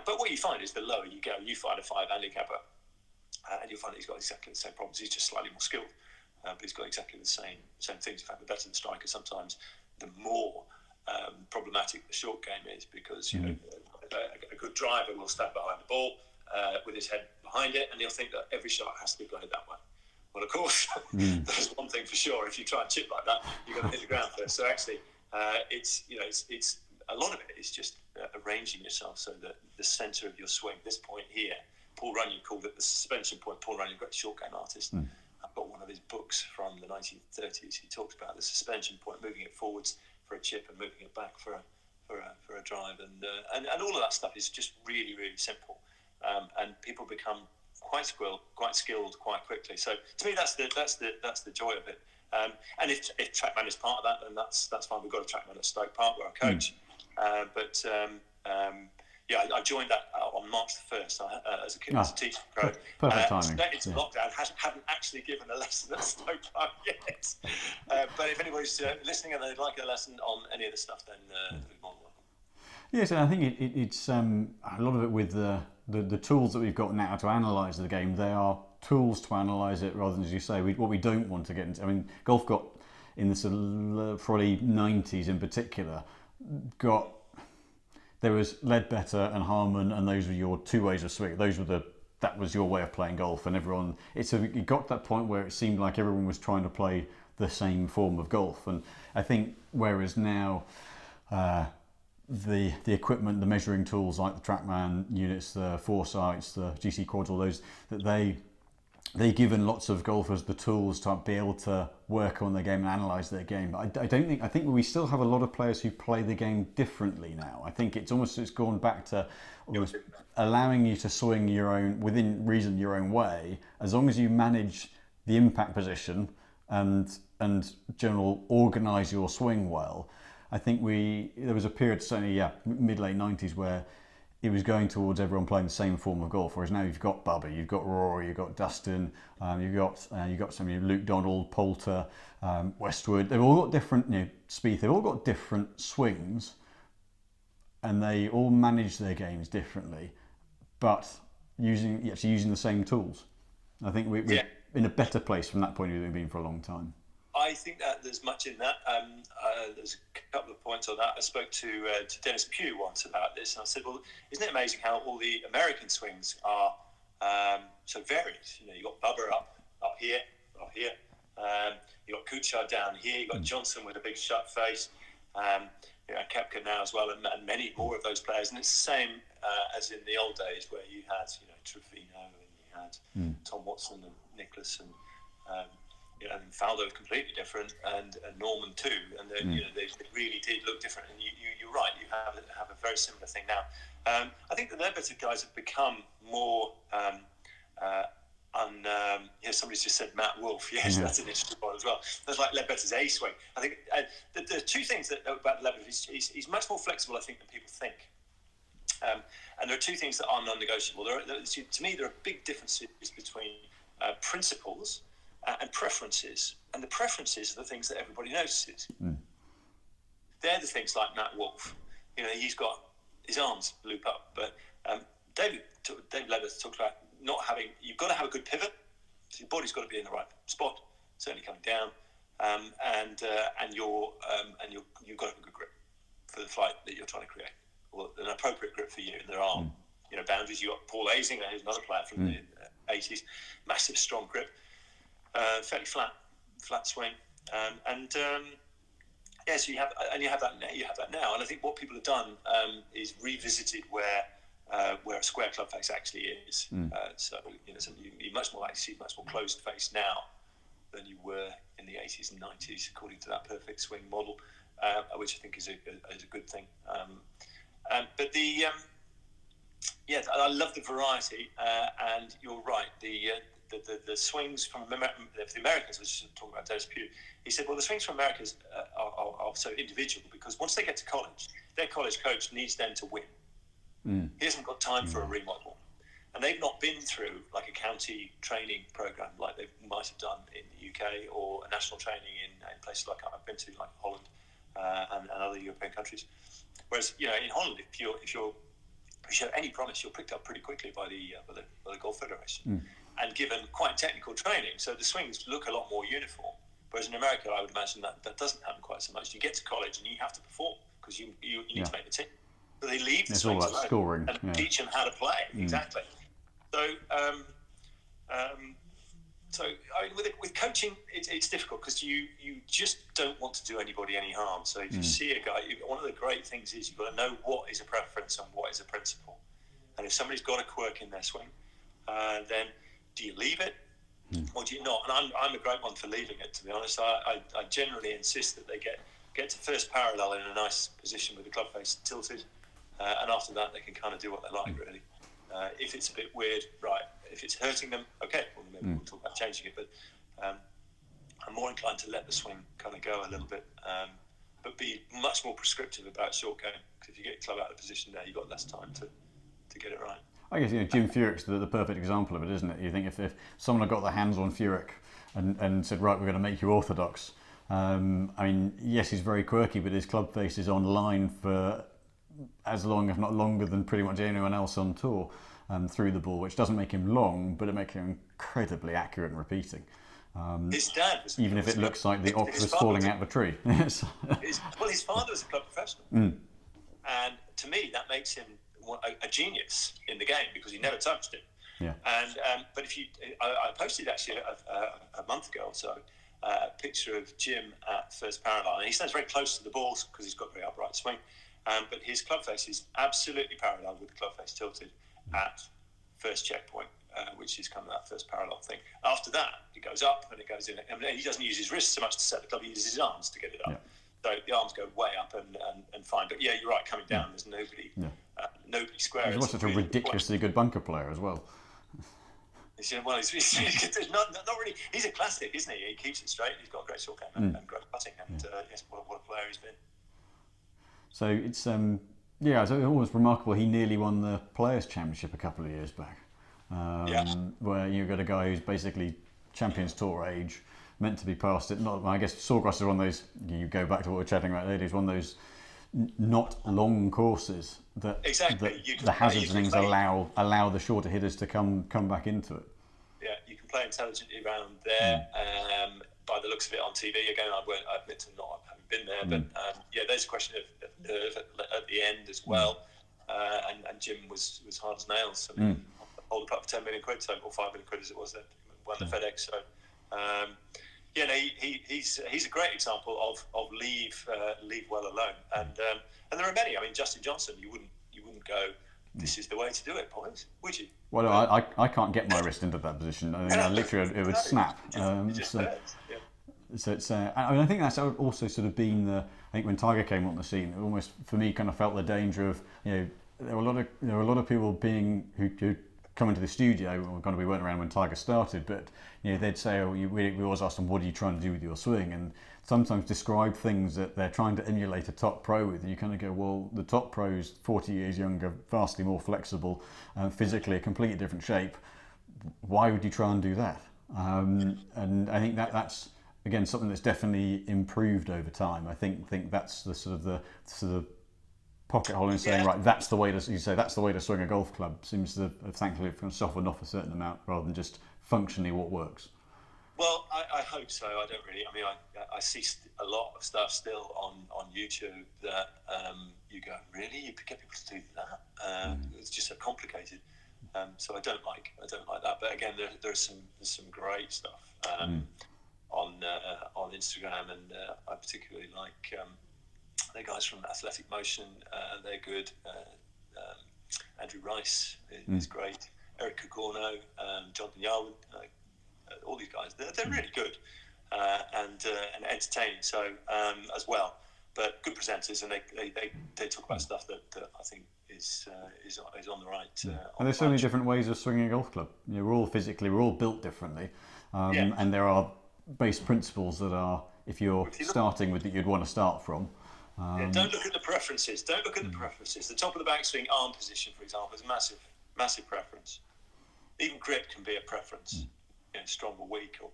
But what you find is the lower you go, you find a 5 handicapper, and you'll find that he's got exactly the same problems. He's just slightly more skilled, but he's got exactly the same things. In fact, the better the striker, sometimes the more problematic the short game is, because a good driver will stand behind the ball with his head behind it, and he'll think that every shot has to be played that way. Well, of course, there's one thing for sure: if you try and chip like that, you're going to hit the ground first. So actually, it's a lot of it is just arranging yourself so that the centre of your swing, this point here, Paul Runyon called it the suspension point. Paul Runyon, great short game artist. I've got one of his books from the 1930s. He talks about the suspension point, moving it forwards for a chip and moving it back for a drive, and all of that stuff is just really, really simple. And people become quite skilled quite quickly. So to me, that's the joy of it. And if TrackMan is part of that, then that's fine. We've got a TrackMan at Stoke Park where I coach. I joined that on March the 1st as a teacher pro. Perfect timing. It's lockdown. Haven't actually given a lesson at Stoke Park yet. But if anybody's listening and they'd like a lesson on any of the stuff, then they'd be more than welcome. Yes, and I think it's a lot of it with the tools that we've got now to analyse the game. They are tools to analyse it rather than, as you say, what we don't want to get into. I mean, golf got in the sort of probably 90s in particular, there was Ledbetter and Harmon, and those were your two ways of swing. That was your way of playing golf, and it got to that point where it seemed like everyone was trying to play the same form of golf. And I think whereas now the equipment, the measuring tools like the TrackMan units, the Foresights, the GC Quads, all those, that they've given lots of golfers the tools to be able to work on their game and analyse their game. But I think we still have a lot of players who play the game differently now. I think it's gone back to almost allowing you to swing within reason your own way, as long as you manage the impact position and general organise your swing well. I think there was a period, certainly mid-late 90s, where it was going towards everyone playing the same form of golf, whereas now you've got Bubba, you've got Rory, you've got Dustin, you've got some Luke Donald, Poulter, Westwood. They've all got different, Spieth. They've all got different swings, and they all manage their games differently, but using the same tools. I think we're in a better place from that point of view than we've been for a long time. I think that there's much in that. There's a couple of points on that. I spoke to Dennis Pugh once about this, and I said, well, isn't it amazing how all the American swings are so varied? You've got Bubba up here. You've got Kuchar down here. You've got Johnson with a big shut face. Koepka now as well, and many more of those players. And it's the same as in the old days where you had Trevino, and you had Tom Watson and Nicklaus, and and Faldo was completely different, and Norman too, and they really did look different. And you're right, you have a very similar thing now. I think the Ledbetter guys have become more. Somebody's just said Matt Wolf. Yes, that's an interesting one as well. That's like Ledbetter's A swing. I think the two things about Ledbetter he's much more flexible, I think, than people think. And there are two things that are non-negotiable. To me, there are big differences between principles and preferences. And the preferences are the things that everybody notices. They're the things like Matt Wolf. He's got his arms loop up. But David Ledbetter talks about you've got to have a good pivot. So your body's got to be in the right spot, certainly coming down, and you've got to have a good grip for the flight that you're trying to create, or an appropriate grip for you. And there are boundaries. You've got Paul Azinger, who's another player from the 80s, massive strong grip, fairly flat swing, and Yeah, so you have that now, and I think what people have done is revisited where a square club face actually is. So you're much more likely to see much more closed face now than you were in the 80s and 90s, according to that perfect swing model, which I think is a good thing. But I love the variety, and you're right. The swings from the Americans, I was just talking about Dennis Pugh, he said, well, the swings from Americans are so individual because once they get to college, their college coach needs them to win. He hasn't got time for a remodel. And they've not been through like a county training program like they might have done in the UK, or a national training in places like I've been to, like Holland and other European countries. Whereas, in Holland, if you show any promise, you're picked up pretty quickly by the Golf Federation and given quite technical training. So the swings look a lot more uniform. Whereas in America, I would imagine that doesn't happen quite so much. You get to college and you have to perform because you need to make the team. So they leave the swings alone scoring and teach them how to play. Exactly. So, with coaching, it's difficult because you just don't want to do anybody any harm. So if you see a guy, one of the great things is you've got to know what is a preference and what is a principle. And if somebody's got a quirk in their swing, then do you leave it or do you not? And I'm a great one for leaving it, to be honest. I generally insist that they get to first parallel in a nice position with the club face tilted, and after that they can kind of do what they like, really. If it's a bit weird, right, if it's hurting them, okay, well, maybe we'll talk about changing it, but I'm more inclined to let the swing kind of go a little bit, but be much more prescriptive about short game, because if you get your club out of position there, you've got less time to get it right. I guess Jim Furyk's the perfect example of it, isn't it? You think if someone had got their hands on Furyk and said, right, we're going to make you orthodox, I mean, yes, he's very quirky, but his club face is online for as long, if not longer, than pretty much anyone else on tour through the ball, which doesn't make him long, but it makes him incredibly accurate and repeating. His dad was, even if it looks like the ox was falling out of a tree. His father was a club professional, and to me that makes him a genius in the game because he never touched it. Yeah. And but I posted actually a month ago or so a picture of Jim at first parallel, and he stands very close to the balls because he's got a very upright swing. But his club face is absolutely parallel with the club face tilted at first checkpoint, which is kind of that first parallel thing. After that, it goes up and it goes in. And he doesn't use his wrists so much to set the club; he uses his arms to get it up. Yeah. So the arms go way up and fine. But yeah, you're right. Coming down, there's nobody square. He's also such a ridiculously good bunker player as well. He's not really. He's a classic, isn't he? He keeps it straight. He's got a great short game and great putting. And yes, what a player he's been. So it's it's almost remarkable. He nearly won the Players' Championship a couple of years back, where you've got a guy who's basically Champions Tour age, meant to be past it. Not, I guess Sawgrass is one of those. You go back to what we were chatting about earlier. It's one of those not long courses that the hazards and things allow the shorter hitters to come back into it. Yeah, you can play intelligently around there. By the looks of it on TV, again, I admit to not having been there, but there's a question of nerve at the end as well. And Jim was hard as nails. I mean, hold a putt for 10 million quid, so, or 5 million quid as it was then, won the FedEx. So, he's a great example of leave well alone. And there are many. I mean, Justin Johnson, you wouldn't go, this is the way to do it, boys, would you? Well, I can't get my wrist into that position. I think literally it would snap. So it's. I think that's also sort of been the. I think when Tiger came on the scene, it almost for me kind of felt the danger of there were a lot of people who come into the studio. We weren't around when Tiger started, but they'd say, we always ask them, what are you trying to do with your swing? And sometimes describe things that they're trying to emulate a top pro with, and you kind of go, well, the top pro's 40 years younger, vastly more flexible, physically a completely different shape. Why would you try and do that? And I think that's again something that's definitely improved over time. I think that's the sort of pocket hole in saying, right, that's the way to swing a golf club. Seems to have thankfully softened off a certain amount rather than just functionally what works. Well, I hope so. I don't really. I mean, I see a lot of stuff still on YouTube that you go, really? You could get people to do that? It's just so complicated. So I don't like that. But again, there's some great stuff on on Instagram, and I particularly like the guys from Athletic Motion. They're good. Andrew Rice is great. Eric Cagorno, Jonathan Yarwood, all these guys. They're really good and entertaining. So as well, but good presenters, and they talk about stuff that I think is on the right. And there's so many different ways of swinging a golf club. We're all built differently, and there are base principles that are, if you're starting with, that you'd want to start from. Don't look at the preferences. The top of the backswing arm position, for example, is a massive preference. Even grip can be a preference. Strong or weak or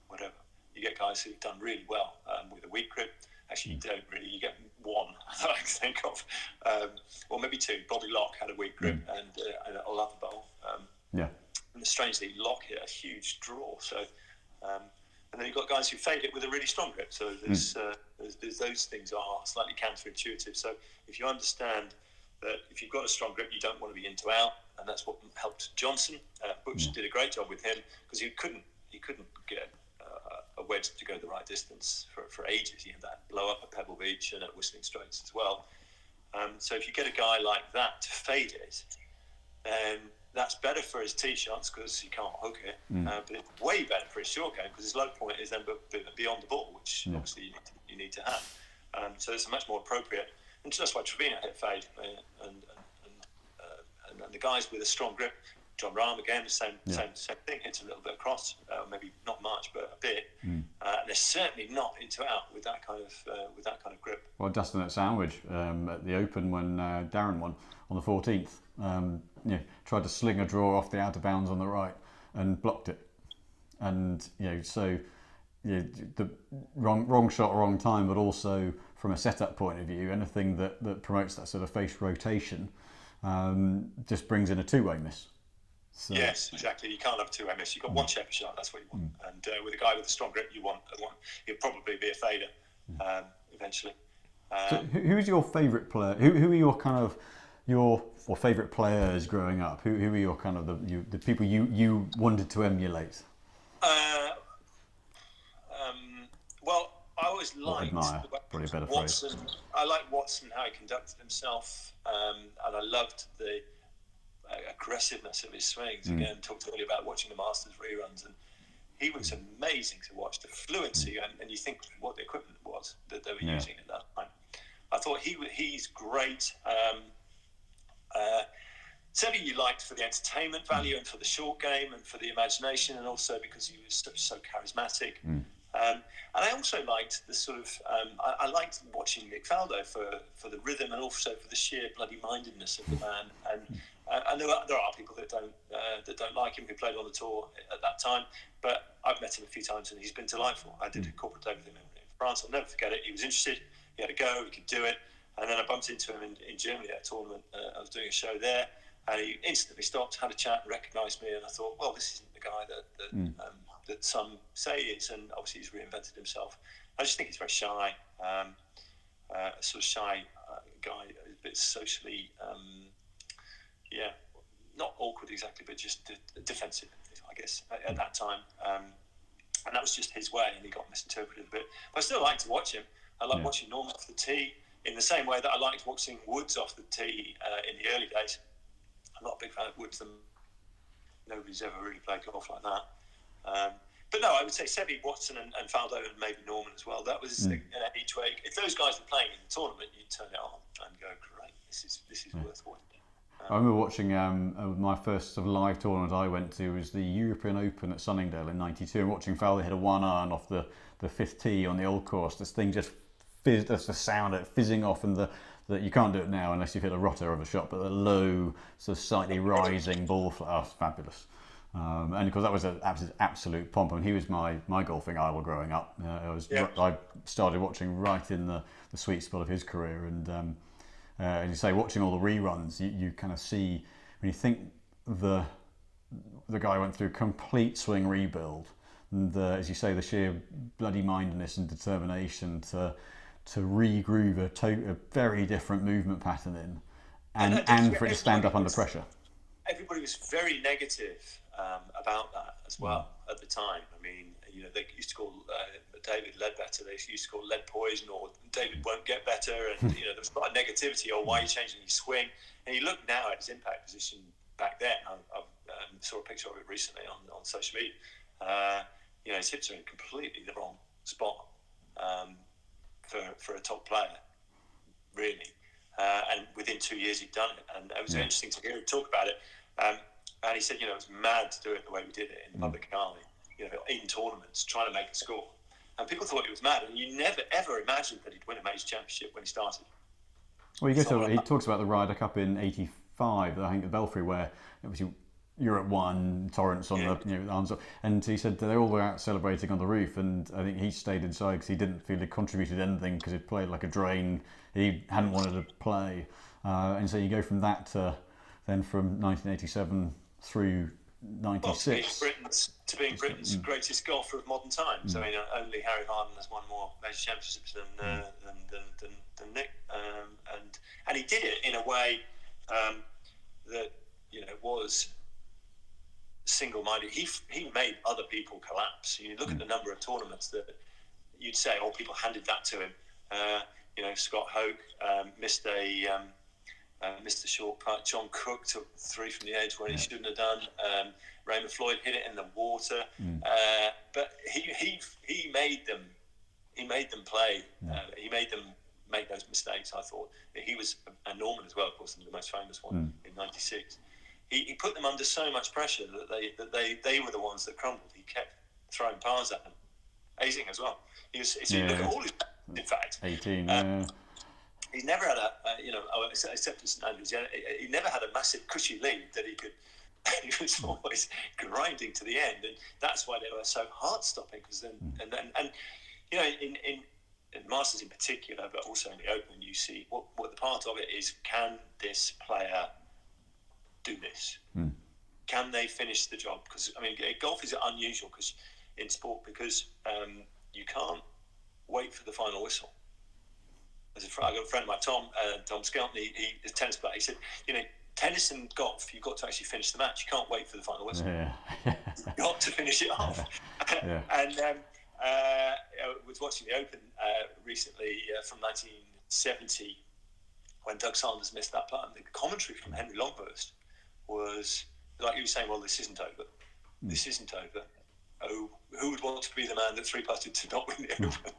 whatever. You get guys who've done really well with a weak grip. Actually, you don't really. You get one that I can think of, or maybe two. Bobby Locke had a weak grip, and a love bowl. And strangely, Locke hit a huge draw. So, and then you've got guys who fade it with a really strong grip. So there's those things are slightly counterintuitive. So if you understand that if you've got a strong grip, you don't want to be in to out, and that's what helped Johnson. Butch did a great job with him because he couldn't get a wedge to go the right distance for ages. He had that blow up at Pebble Beach and at Whistling Straits as well. So if you get a guy like that to fade it, then that's better for his tee shots because he can't hook it, but it's way better for his short game because his low point is then beyond the ball, which obviously you need to have. So it's much more appropriate, and that's why Trevino hit fade, and the guys with a strong grip, John Rahm again, the same thing, hits a little bit across, maybe not much, but a bit, and they're certainly not into out with that kind of grip. Well, Dustin at Sandwich at the Open when Darren won on the 14th. Tried to sling a draw off the out of bounds on the right and blocked it, and the wrong shot, wrong time, but also from a setup point of view, anything that promotes that sort of face rotation just brings in a two-way miss. So. Yes, exactly. You can't have a two-way miss. You've got one shepherd shot. That's what you want. And with a guy with a strong grip, he'll probably be a fader eventually. So who is your favourite player? Who are your kind of your favourite players growing up? Who are your kind of the people you wanted to emulate? Well, I always liked probably a better Watson. phrase. I liked Watson, how he conducted himself, and I loved the aggressiveness of his swings. Again, talked earlier about watching the Masters reruns, and he was amazing to watch. The fluency, and you think what the equipment was that they were using at that time. I thought he's great. Certainly you liked for the entertainment value and for the short game and for the imagination, and also because he was so charismatic. And I also liked the sort of I liked watching Nick Faldo for the rhythm and also for the sheer bloody mindedness of the man. And there are people that don't like him who played on the tour at that time, but I've met him a few times and he's been delightful. I did a corporate day with him in France. I'll never forget it. He was interested. He had a go. He could do it. And then I bumped into him in Germany at a tournament. I was doing a show there, and he instantly stopped, had a chat, and recognised me. And I thought, well, this isn't the guy that some say he is, and obviously he's reinvented himself. I just think he's very shy, a sort of shy guy, a bit socially, not awkward exactly, but just defensive, I guess, at that time. And that was just his way, and he got misinterpreted a bit. But I still like to watch him. I like watching Norman off the tee in the same way that I liked watching Woods off the tee in the early days. I'm not a big fan of Woods. Nobody's ever really played golf like that. But no, I would say Seve, Watson and Faldo and maybe Norman as well. That was each way. If those guys were playing in the tournament, you'd turn it on and go, great, this is worth watching. I remember watching my first sort of live tournament I went to was the European Open at Sunningdale in '92, and watching Faldo hit a one iron off the fifth tee on the old course. This thing just fizzed, that's the sound of it fizzing off, and that you can't do it now unless you've hit a rotter of a shot, but the low, sort of slightly rising ball flat, fabulous. And of course that was an absolute pomp. I mean, he was my golfing idol growing up. I started watching right in the sweet spot of his career, and as you say, watching all the reruns, you kind of see, when you think the guy went through complete swing rebuild, and as you say, the sheer bloody mindedness and determination to re-groove a very different movement pattern in, and for it to stand up under pressure. Everybody was very negative about that as well at the time. I mean, they used to call better. They used to call lead poison, or David won't get better, and there was a lot of negativity. Or why are you changing your swing? And you look now at his impact position back then. I saw a picture of it recently on social media. His hips are in completely the wrong spot for a top player, really. And within 2 years he'd done it, and it was interesting to hear him talk about it. And he said, it was mad to do it the way we did it in the public eye, in tournaments, trying to make a score. And people thought it was mad, and you never ever imagined that he'd win a major championship when he started. Well, he talks about the Ryder Cup in '85, I think, at Belfry, where obviously Europe won, Torrance on the arms up, and he said they all were out celebrating on the roof, and I think he stayed inside because he didn't feel he contributed anything because he'd played like a drain. He hadn't wanted to play, and so you go from that to then from 1987 through 96. To being Britain's greatest golfer of modern times. I mean, only Harry Harden has won more major championships than Nick, and he did it in a way that was single-minded. He made other people collapse. You look at the number of tournaments that you'd say, people handed that to him. Scott Hoke missed a short putt. John Cook took 3 from the edge when he shouldn't have done. Raymond Floyd hit it in the water, but he made them play. He made them make those mistakes. I thought he was, and Norman as well, of course, the most famous one in '96. He put them under so much pressure that they were the ones that crumbled. He kept throwing pars at them. Asing as well. Look at all his, in fact, 18. He's never had except for St Andrews, he never had a massive cushy lead that he could. He was always grinding to the end, and that's why they were so hard stopping. Because then, in Masters in particular, but also in the Open, you see what the part of it is: can this player do this? Can they finish the job? Because golf is unusual in sport because you can't wait for the final whistle. I got a friend of mine, Tom Skelton. He's a tennis player. He said, tennis and golf, you've got to actually finish the match. You can't wait for the final whistle. You've got to finish it off. And I was watching the Open recently from 1970 when Doug Sanders missed that putt. And the commentary from Henry Longhurst was like, he was saying, well, this isn't over. This isn't over. Oh, who would want to be the man that 3-putted to not win the Open?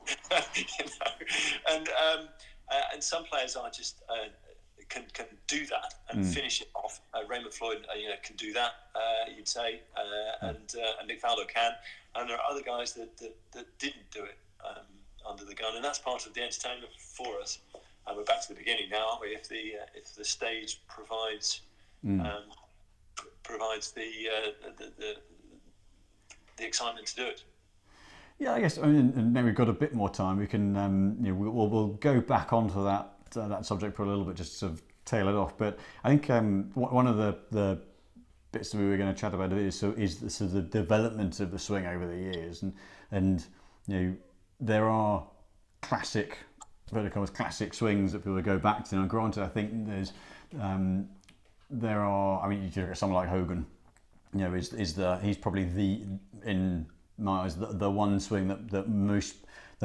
And some players are just can do that and finish it off. Raymond Floyd, can do that. You'd say, and Nick Faldo can. And there are other guys that didn't do it under the gun, and that's part of the entertainment for us. And we're back to the beginning now, aren't we? If the stage provides the excitement to do it. Yeah, I guess. And now we've got a bit more time. We can, we'll go back onto that subject for a little bit, just to sort of tail it off. But I think one of the bits that we were going to chat about is the sort of the development of the swing over the years, and there are classic swings that people go back to. And granted, I think there are. You look at someone like Hogan. He's probably in my eyes the one swing that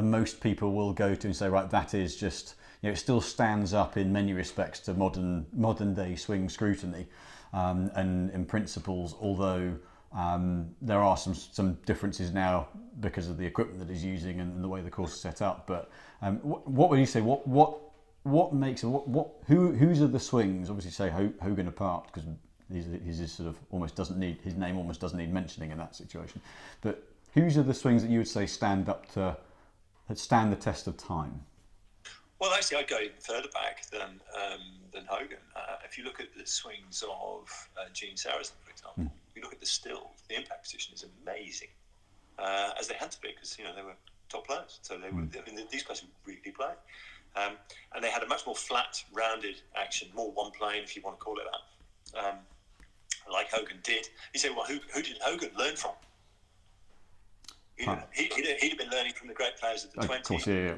most people will go to and say, right, that is just, it still stands up in many respects to modern day swing scrutiny and in principles, although there are some differences now because of the equipment that he's using and the way the course is set up. But what would you say? What makes whose are the swings? Obviously, say Hogan apart, because his sort of his name almost doesn't need mentioning in that situation. But whose are the swings that you would say stand the test of time? Well, actually, I'd go even further back than Hogan. If you look at the swings of Gene Sarazen, for example, you look at the still, the impact position is amazing, as they had to be, because they were top players. So they were. These guys were really playing, and they had a much more flat, rounded action, more one plane, if you want to call it that. Like Hogan did. You say, well, who did Hogan learn from? He'd have been learning from the great players of the 20s. Of course, yeah.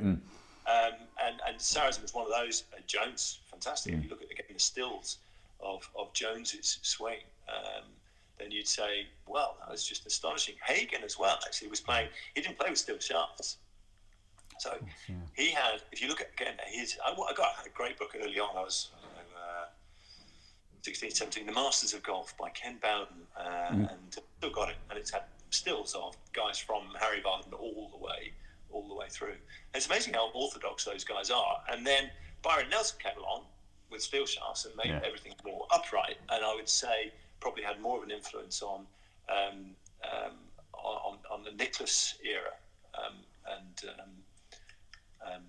And Sarazen was one of those. Jones, fantastic. If you look at the stills of Jones's swing, then you'd say, well, that was just astonishing. Hagen as well, actually, was playing. He didn't play with still shafts. So he had, if you look at, again, I had a great book early on. I was 16, 17, The Masters of Golf by Ken Bowden, and still got it. And it's had stills of guys from Harry Bowden all the way through. And it's amazing how orthodox those guys are. And then Byron Nelson came along with steel shafts and made everything more upright. And I would say probably had more of an influence on the Nicklaus era, and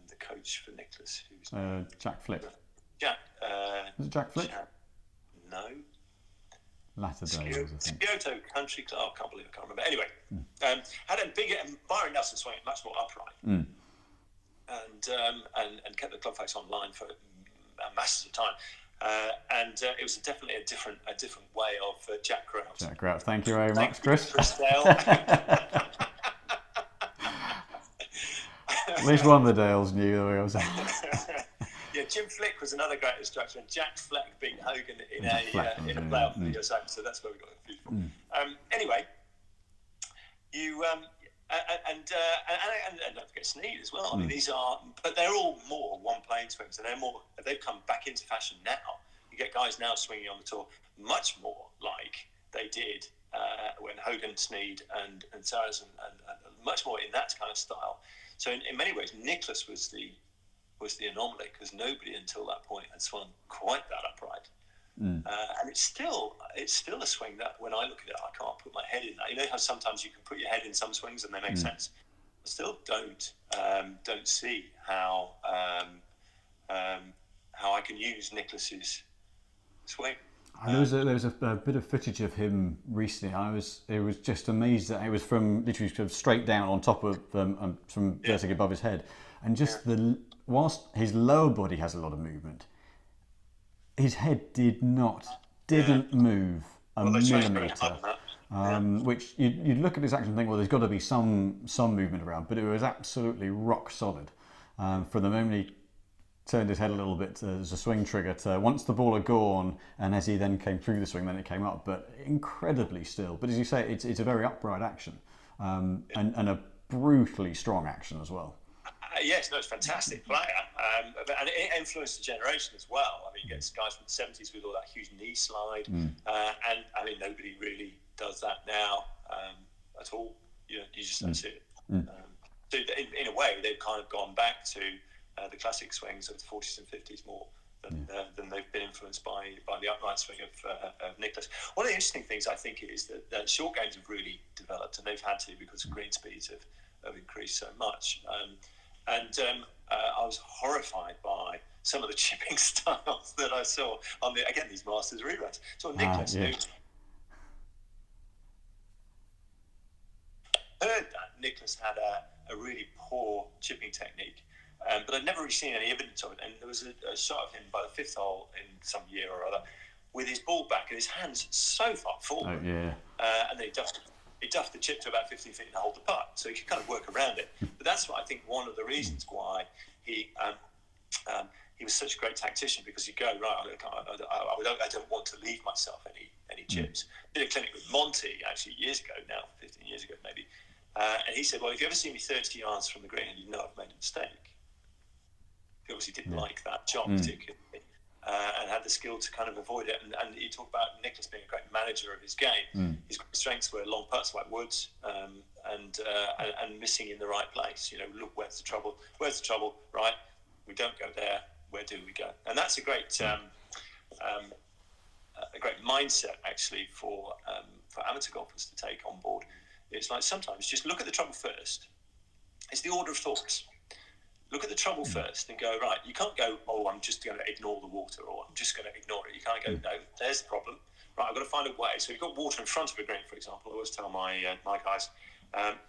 the coach for Nicklaus, who's Jack Flick. Jack. Was it Jack Flick? No. Latter days, I think. Scioto Country Club. I can't believe I can't remember. Anyway, had a bigger, and Byron Nelson swung it much more upright, and kept the club face online for masses of time. And it was definitely a different way of Jack Grout. Jack Grout. Thank you very much, Chris. At least one of the Dales knew the way I was. Yeah, Jim Flick was another great instructor, and Jack Fleck beat Hogan in a playoff for the US Open, so that's where we got the confused from. Anyway, you and don't forget Sneed as well. I mean, these are, but they're all more one-plane swings, and they've come back into fashion now. You get guys now swinging on the tour much more like they did when Hogan, Sneed, and Saracen, and much more in that kind of style. So in many ways, Nicklaus was the anomaly, because nobody until that point had swung quite that upright. And it's still a swing that when I look at it, I can't put my head in that. You know how sometimes you can put your head in some swings and they make sense. I still don't see how I can use Nicklaus's swing. There was a bit of footage of him recently. It was just amazed that it was from literally sort of straight down on top of from vertically above his head, and just whilst his lower body has a lot of movement, his head didn't move a millimetre. Which you'd look at his action and think, well, there's got to be some movement around, but it was absolutely rock solid. From the moment he turned his head a little bit as a swing trigger to once the ball had gone, and as he then came through the swing, then it came up, but incredibly still. But as you say, it's a very upright action, and a brutally strong action as well. Yes, no, it's a fantastic player, and it influenced the generation as well. I mean, you get guys from the 70s with all that huge knee slide, and I mean, nobody really does that now at all. You just don't see it. So in a way, they've kind of gone back to the classic swings of the 40s and 50s more than they've been influenced by the upright swing of Nicklaus. One of the interesting things, I think, is that short games have really developed, and they've had to, because green speeds have increased so much. I was horrified by some of the chipping styles that I saw on these Masters reruns. So Nicklaus, who heard that Nicklaus had a really poor chipping technique, but I'd never really seen any evidence of it. And there was a shot of him by the fifth hole in some year or other, with his ball back and his hands so far forward, and then he duffed the chip to about 15 feet and hold the putt, so he could kind of work around it. But that's what I think one of the reasons why he was such a great tactician, because you go, right, I don't want to leave myself any chips. Did a clinic with Monty actually years ago now, 15 years ago maybe, and he said, well, if you ever see me 30 yards from the green, you know I've made a mistake. He obviously didn't like that shot particularly. And had the skill to kind of avoid it. And you talk about Nicklaus being a great manager of his game. His great strengths were long putts like Woods, and missing in the right place. Look, where's the trouble? Right, we don't go there. Where do we go? And that's a great mindset actually for amateur golfers to take on board. It's like sometimes just look at the trouble first. It's the order of thoughts. Look at the trouble first and go, right, you can't go, oh, I'm just going to ignore the water, or I'm just going to ignore it. You can't go, no, there's the problem. Right, I've got to find a way. So you've got water in front of a green, for example. I always tell my guys,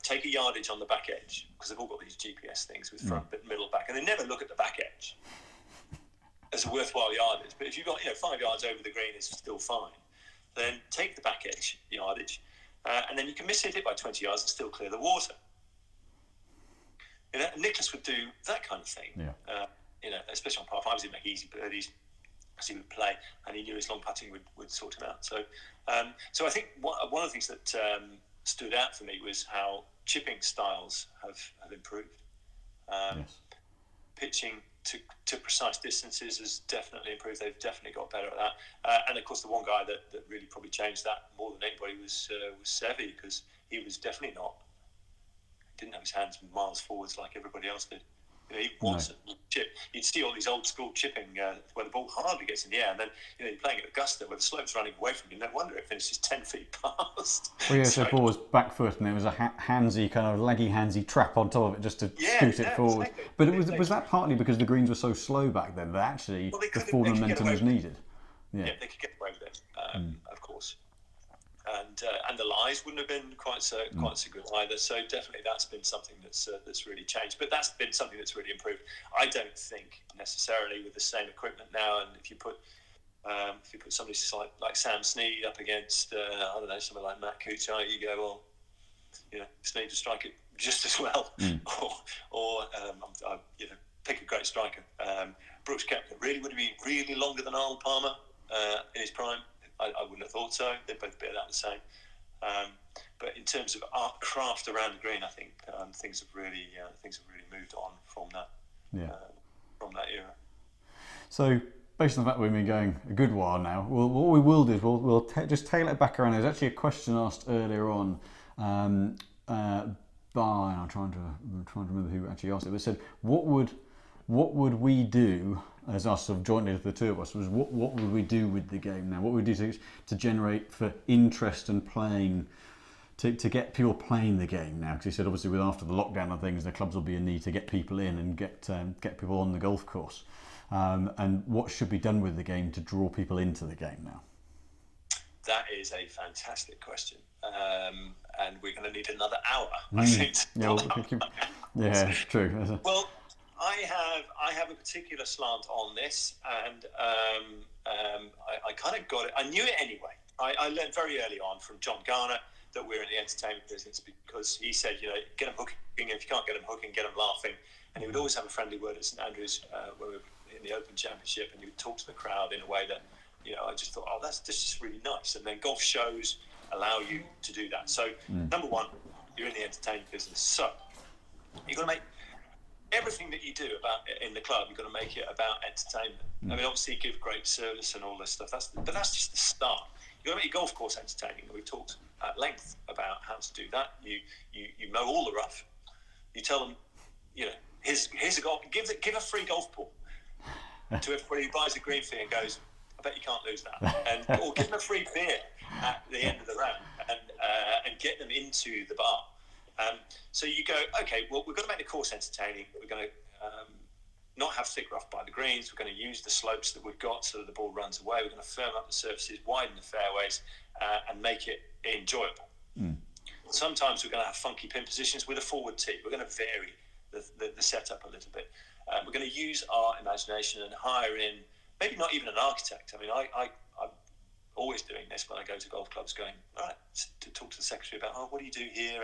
take a yardage on the back edge, because they've all got these GPS things with front, middle, back, and they never look at the back edge as a worthwhile yardage. But if you've got 5 yards over the green, it's still fine. Then take the back edge yardage, and then you can miss it by 20 yards and still clear the water. Nicklaus would do that kind of thing. Especially on par fives, he'd make easy birdies because he would play, and he knew his long putting would sort him out. So I think one of the things that stood out for me was how chipping styles have improved. Yes. Pitching to precise distances has definitely improved. They've definitely got better at that. And of course, the one guy that really probably changed that more than anybody was Davey, because he was definitely didn't have his hands miles forwards like everybody else did. He wants a chip. You'd see all these old school chipping where the ball hardly gets in the air, and then you're playing at Augusta where the slope's running away from you. No wonder it finishes 10 feet past. Well, yeah, so the ball was back foot, and there was a handsy kind of leggy handsy trap on top of it just to scoot it forward. Exactly. But was that partly because the greens were so slow back then that actually the forward momentum was needed? Yeah, they could get away with it, of course. And the lies wouldn't have been quite so good either. So definitely that's been something that's really changed. But that's been something that's really improved. I don't think necessarily with the same equipment now. And if you put somebody like Sam Snead up against I don't know, somebody like Matt Kuchar, you go, well, Snead will strike it just as well, or pick a great striker. Brooks Koepka would he be really longer than Arnold Palmer in his prime? I wouldn't have thought so. They're both a bit about the same. But in terms of art craft around the green, I think things have really moved on from that era. So based on the fact we've been going a good while now, what we will do is we'll just tail it back around. There's actually a question asked earlier on by I'm trying to remember who actually asked it, but it said what would we do as us sort of jointly, the two of us, was what would we do with the game now? What would we do to generate for interest and playing, to get people playing the game now? Because he said obviously with after the lockdown and things, the clubs will be a need to get people in and get people on the golf course. And what should be done with the game to draw people into the game now? That is a fantastic question, and we're going to need another hour, I think. Yeah, it's true. Well, I have a particular slant on this, and I kind of got it. I knew it anyway. I learned very early on from John Garner that we're in the entertainment business, because he said, get them hooking. If you can't get them hooking, get them laughing. And he would always have a friendly word at St Andrews when we were in the Open Championship, and he would talk to the crowd in a way that, I just thought, that's just really nice. And then golf shows allow you to do that. So, number one, you're in the entertainment business. So, you've got to make everything that you do in the club, you've got to make it about entertainment. I mean, obviously, give great service and all this stuff. But that's just the start. You've got to make your golf course entertaining. We've talked at length about how to do that. You mow all the rough. You tell them, here's a golf. Give a free golf ball to everybody who buys a green fee and goes, I bet you can't lose that. Or give them a free beer at the end of the round and get them into the bar. So you go, okay, well, we've got to make the course entertaining. We're going to not have thick rough by the greens. We're going to use the slopes that we've got so that the ball runs away. We're going to firm up the surfaces, widen the fairways, and make it enjoyable. Sometimes we're going to have funky pin positions with a forward tee. We're going to vary the setup a little bit. We're going to use our imagination and hire in, maybe not even an architect. I mean, I'm always doing this when I go to golf clubs, going, all right, to talk to the secretary about, what do you do here?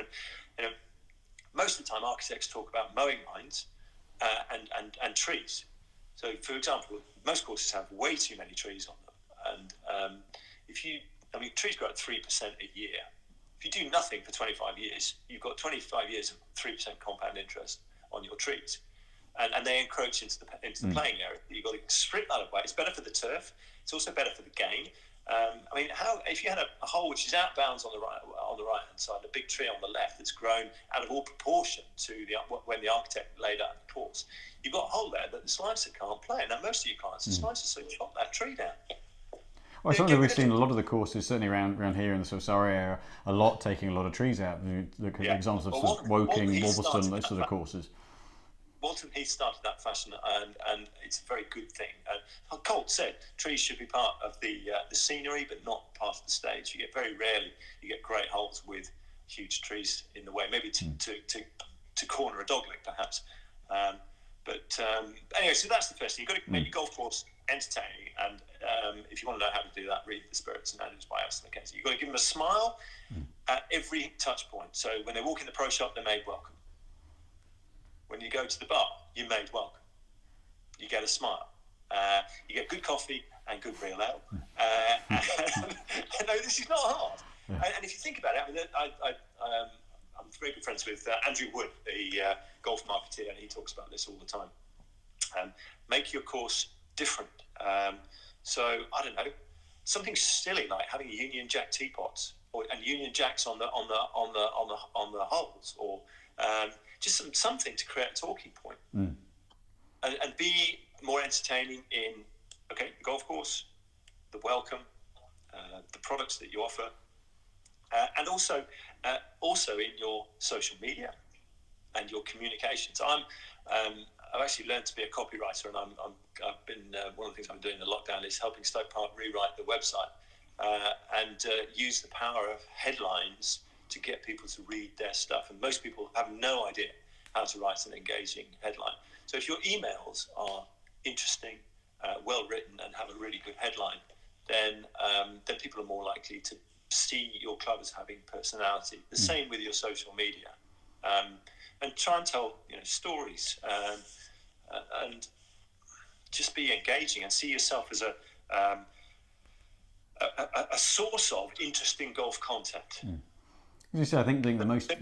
And most of the time, architects talk about mowing lines and trees. So, for example, most courses have way too many trees on them, and trees grow at 3% a year. If you do nothing for 25 years, you've got 25 years of 3% compound interest on your trees. And they encroach into the playing area. You've got to strip that away. It's better for the turf. It's also better for the game. If you had a hole which is out of bounds on the right hand side, a big tree on the left that's grown out of all proportion to when the architect laid out the course, you've got a hole there that the slicer can't play. Now, most of your clients, the slicers so chop that tree down. Well, something we've seen a lot of the courses, certainly around here in the sort of Surrey area, a lot taking a lot of trees out. Look at examples of sort of Woking, Wolverston, those sort of courses. Walton Heath started that fashion, and it's a very good thing. Colt said trees should be part of the scenery, but not part of the stage. You get very rarely great holes with huge trees in the way. Maybe to corner a dogleg, perhaps. Anyway, so that's the first thing. You've got to make your golf course entertaining, and if you want to know how to do that, read The Spirits and Andrews by Alison McKenzie. You've got to give them a smile at every touch point. So when they walk in the pro shop, they're made welcome. When you go to the bar, you're made welcome. You get a smile. You get good coffee and good real ale. No, this is not hard. And if you think about it, I'm very good friends with Andrew Wood, the golf marketeer, and he talks about this all the time. Make your course different. So I don't know, something silly like having Union Jack teapots and Union Jacks on the holes, or just something to create a talking point, and be more entertaining in the golf course, the welcome, the products that you offer, and also in your social media and your communications. I've actually learned to be a copywriter, and I've been one of the things I've been doing in the lockdown is helping Stoke Park rewrite the website and use the power of headlines to get people to read their stuff. And most people have no idea how to write an engaging headline. So if your emails are interesting, well written, and have a really good headline, then people are more likely to see your club as having personality. The same with your social media, and try and tell stories, and just be engaging and see yourself as a source of interesting golf content. As you say, I think the most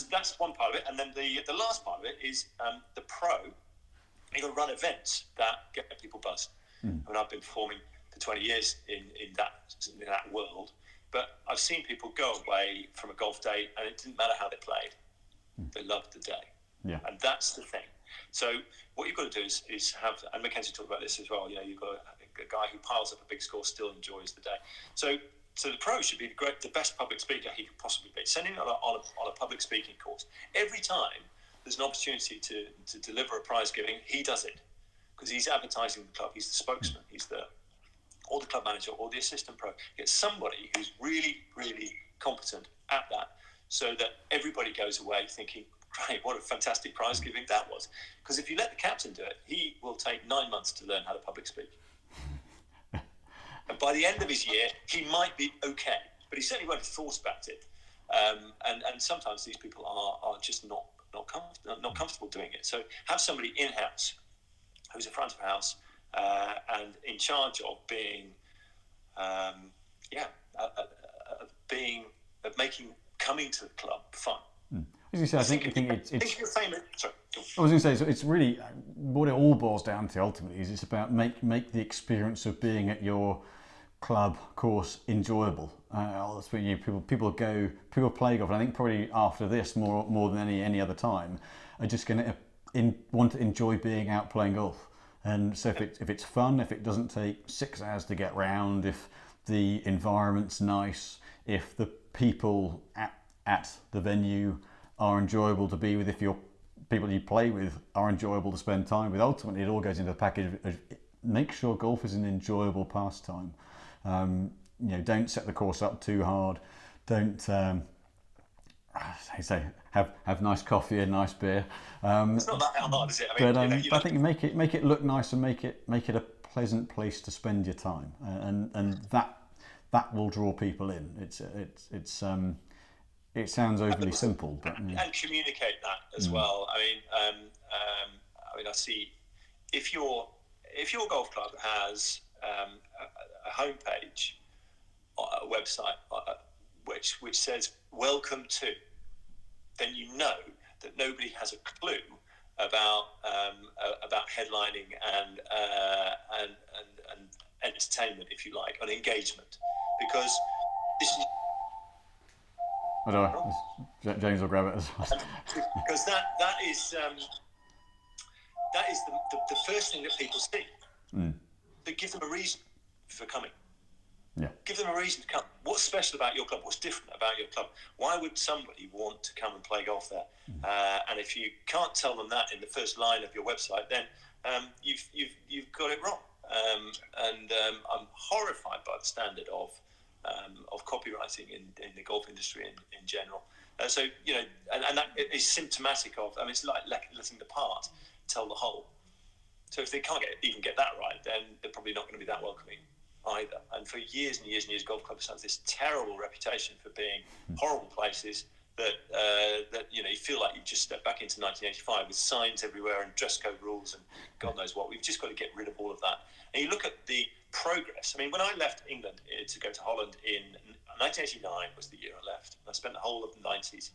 that's one part of it, and then the last part of it is the pro. You got to run events that get people buzzed. I mean, I've been performing for 20 years in that world, but I've seen people go away from a golf day and it didn't matter how they played. They loved the day. Yeah. And that's the thing. So what you've got to do is have, and Mackenzie talked about this as well, you've got a guy who piles up a big score still enjoys the day. So the pro should be the best public speaker he could possibly be. Sending him on a public speaking course. Every time there's an opportunity to deliver a prize giving, he does it. Because he's advertising the club, he's the spokesman, or the club manager, or the assistant pro. Get somebody who's really, really competent at that, so that everybody goes away thinking, great, what a fantastic prize giving that was. Because if you let the captain do it, he will take 9 months to learn how to public speak. And by the end of his year, he might be okay, but he certainly won't have thought about it. And sometimes these people are just not comfortable doing it. So have somebody in-house who's in front of house and in charge of making coming to the club fun. As you say, I think it's. Think you're famous. Sorry. I was going to say, so it's really what it all boils down to ultimately is it's about make the experience of being at your club course enjoyable. That's what people play golf. And I think probably after this more than any other time, are just going to want to enjoy being out playing golf. And so if it's fun, if it doesn't take 6 hours to get round, if the environment's nice, if the people at the venue are enjoyable to be with, if your people you play with are enjoyable to spend time with, ultimately it all goes into the package of make sure golf is an enjoyable pastime. Don't set the course up too hard. Don't have nice coffee and nice beer. It's not that hard, is it? I mean, but I think make it look nice and make it a pleasant place to spend your time, and that will draw people in. It sounds overly simple, but and communicate that as well. I mean, I see if your golf club has a homepage, a website, which says "Welcome to," then you know that nobody has a clue about headlining and entertainment, if you like, and engagement, because this is. I don't know. James will grab it as well. Because that is the first thing that people see. So give them a reason for coming. Yeah. Give them a reason to come. What's special about your club? What's different about your club? Why would somebody want to come and play golf there? And if you can't tell them that in the first line of your website, then you've got it wrong. I'm horrified by the standard of copywriting in the golf industry in general. So and that is symptomatic of. I mean, it's like letting the part tell the whole. So if they can't even get that right, then they're probably not going to be that welcoming either. And for years and years and years, golf clubs have this terrible reputation for being horrible places that you feel like you've just stepped back into 1985 with signs everywhere and dress code rules and God knows what. We've just got to get rid of all of that. And you look at the progress. I mean, when I left England to go to Holland in 1989 was the year I left. I spent the whole of the 90s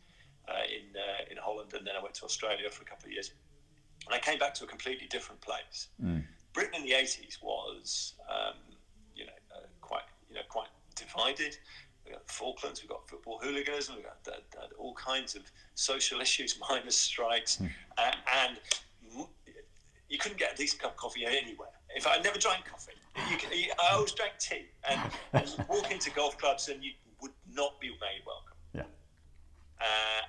in Holland, and then I went to Australia for a couple of years. And I came back to a completely different place. Britain in the 80s was, quite divided. We got the Falklands, we got football hooliganism, we got all kinds of social issues, miners' strikes, and you couldn't get a decent cup of coffee anywhere. In fact, I never drank coffee. I always drank tea, and you walk into golf clubs and you would not be made welcome. Yeah.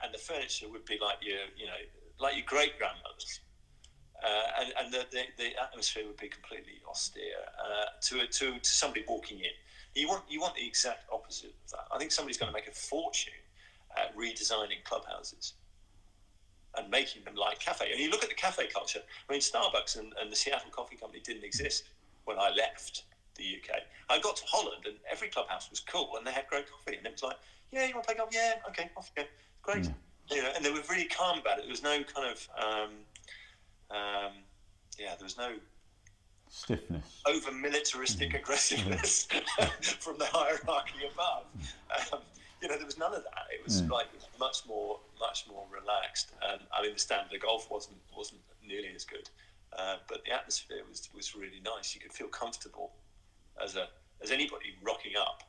And the furniture would be like your great grandmother's. And the atmosphere would be completely austere to somebody walking in. You want the exact opposite of that. I think somebody's going to make a fortune at redesigning clubhouses and making them like cafe. And you look at the cafe culture. I mean, Starbucks and the Seattle Coffee Company didn't exist when I left the UK. I got to Holland and every clubhouse was cool and they had great coffee. And it was like, yeah, you want to play golf? Yeah, okay, off you go. Great. And they were really calm about it. There was no kind of there was no stiffness, over militaristic aggressiveness from the hierarchy above. There was none of that. It was like much more relaxed. And I mean, the standard of golf wasn't nearly as good, but the atmosphere was really nice. You could feel comfortable as anybody rocking up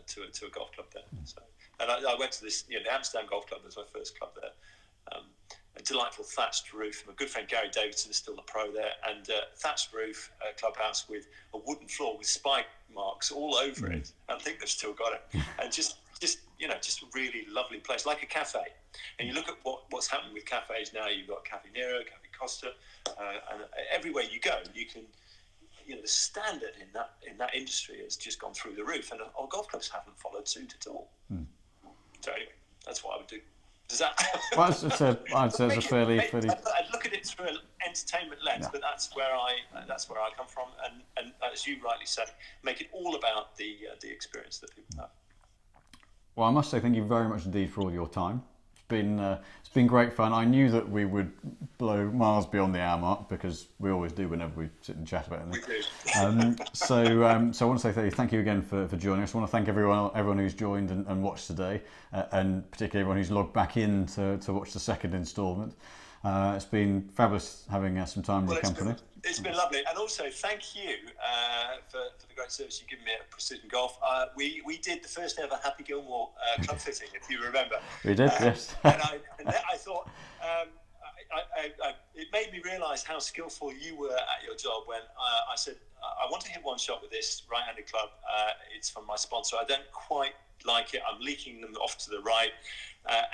to a golf club there. So, and I went to this, the Amsterdam Golf Club was my first club there. A delightful thatched roof. My good friend Gary Davidson is still the pro there, and thatched roof clubhouse with a wooden floor with spike marks all over it. I think they've still got it, and just a really lovely place, like a cafe. And you look at what's happening with cafes now. You've got Cafe Nero, Cafe Costa, and everywhere you go, you can. The standard in that industry has just gone through the roof, and our golf clubs haven't followed suit at all. So anyway, that's what I would do. Does that? Well, I'd say it's a fairly. I'd look at it through an entertainment lens, but that's where I come from, and as you rightly said, make it all about the experience that people have. Well, I must say thank you very much indeed for all your time. It's been great fun. I knew that we would blow miles beyond the hour mark because we always do whenever we sit and chat about anything. We do. So I want to say thank you again for joining us. I want to thank everyone who's joined and watched today, and particularly everyone who's logged back in to watch the second instalment. It's been fabulous having some time in your company. It's been lovely, and also thank you for the great service you've given me at Precision Golf. We did the first ever Happy Gilmore club fitting, if you remember. We did, yes. and I thought it made me realise how skillful you were at your job when I said, I want to hit one shot with this right-handed club. It's from my sponsor. I don't quite like it. I'm leaking them off to the right.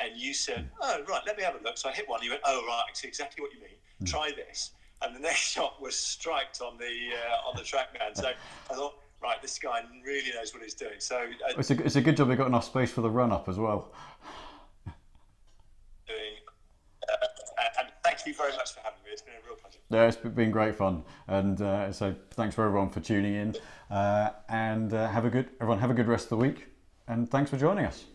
And you said, oh, right, let me have a look. So I hit one. You went, oh, right, I see exactly what you mean. Try this. And the next shot was striked on the TrackMan. So I thought, right, this guy really knows what he's doing. So it's a good job they got enough space for the run-up as well. And thank you very much for having me. It's been a real pleasure. Yeah, it's been great fun. And so thanks for everyone for tuning in. And have a good rest of the week. And thanks for joining us.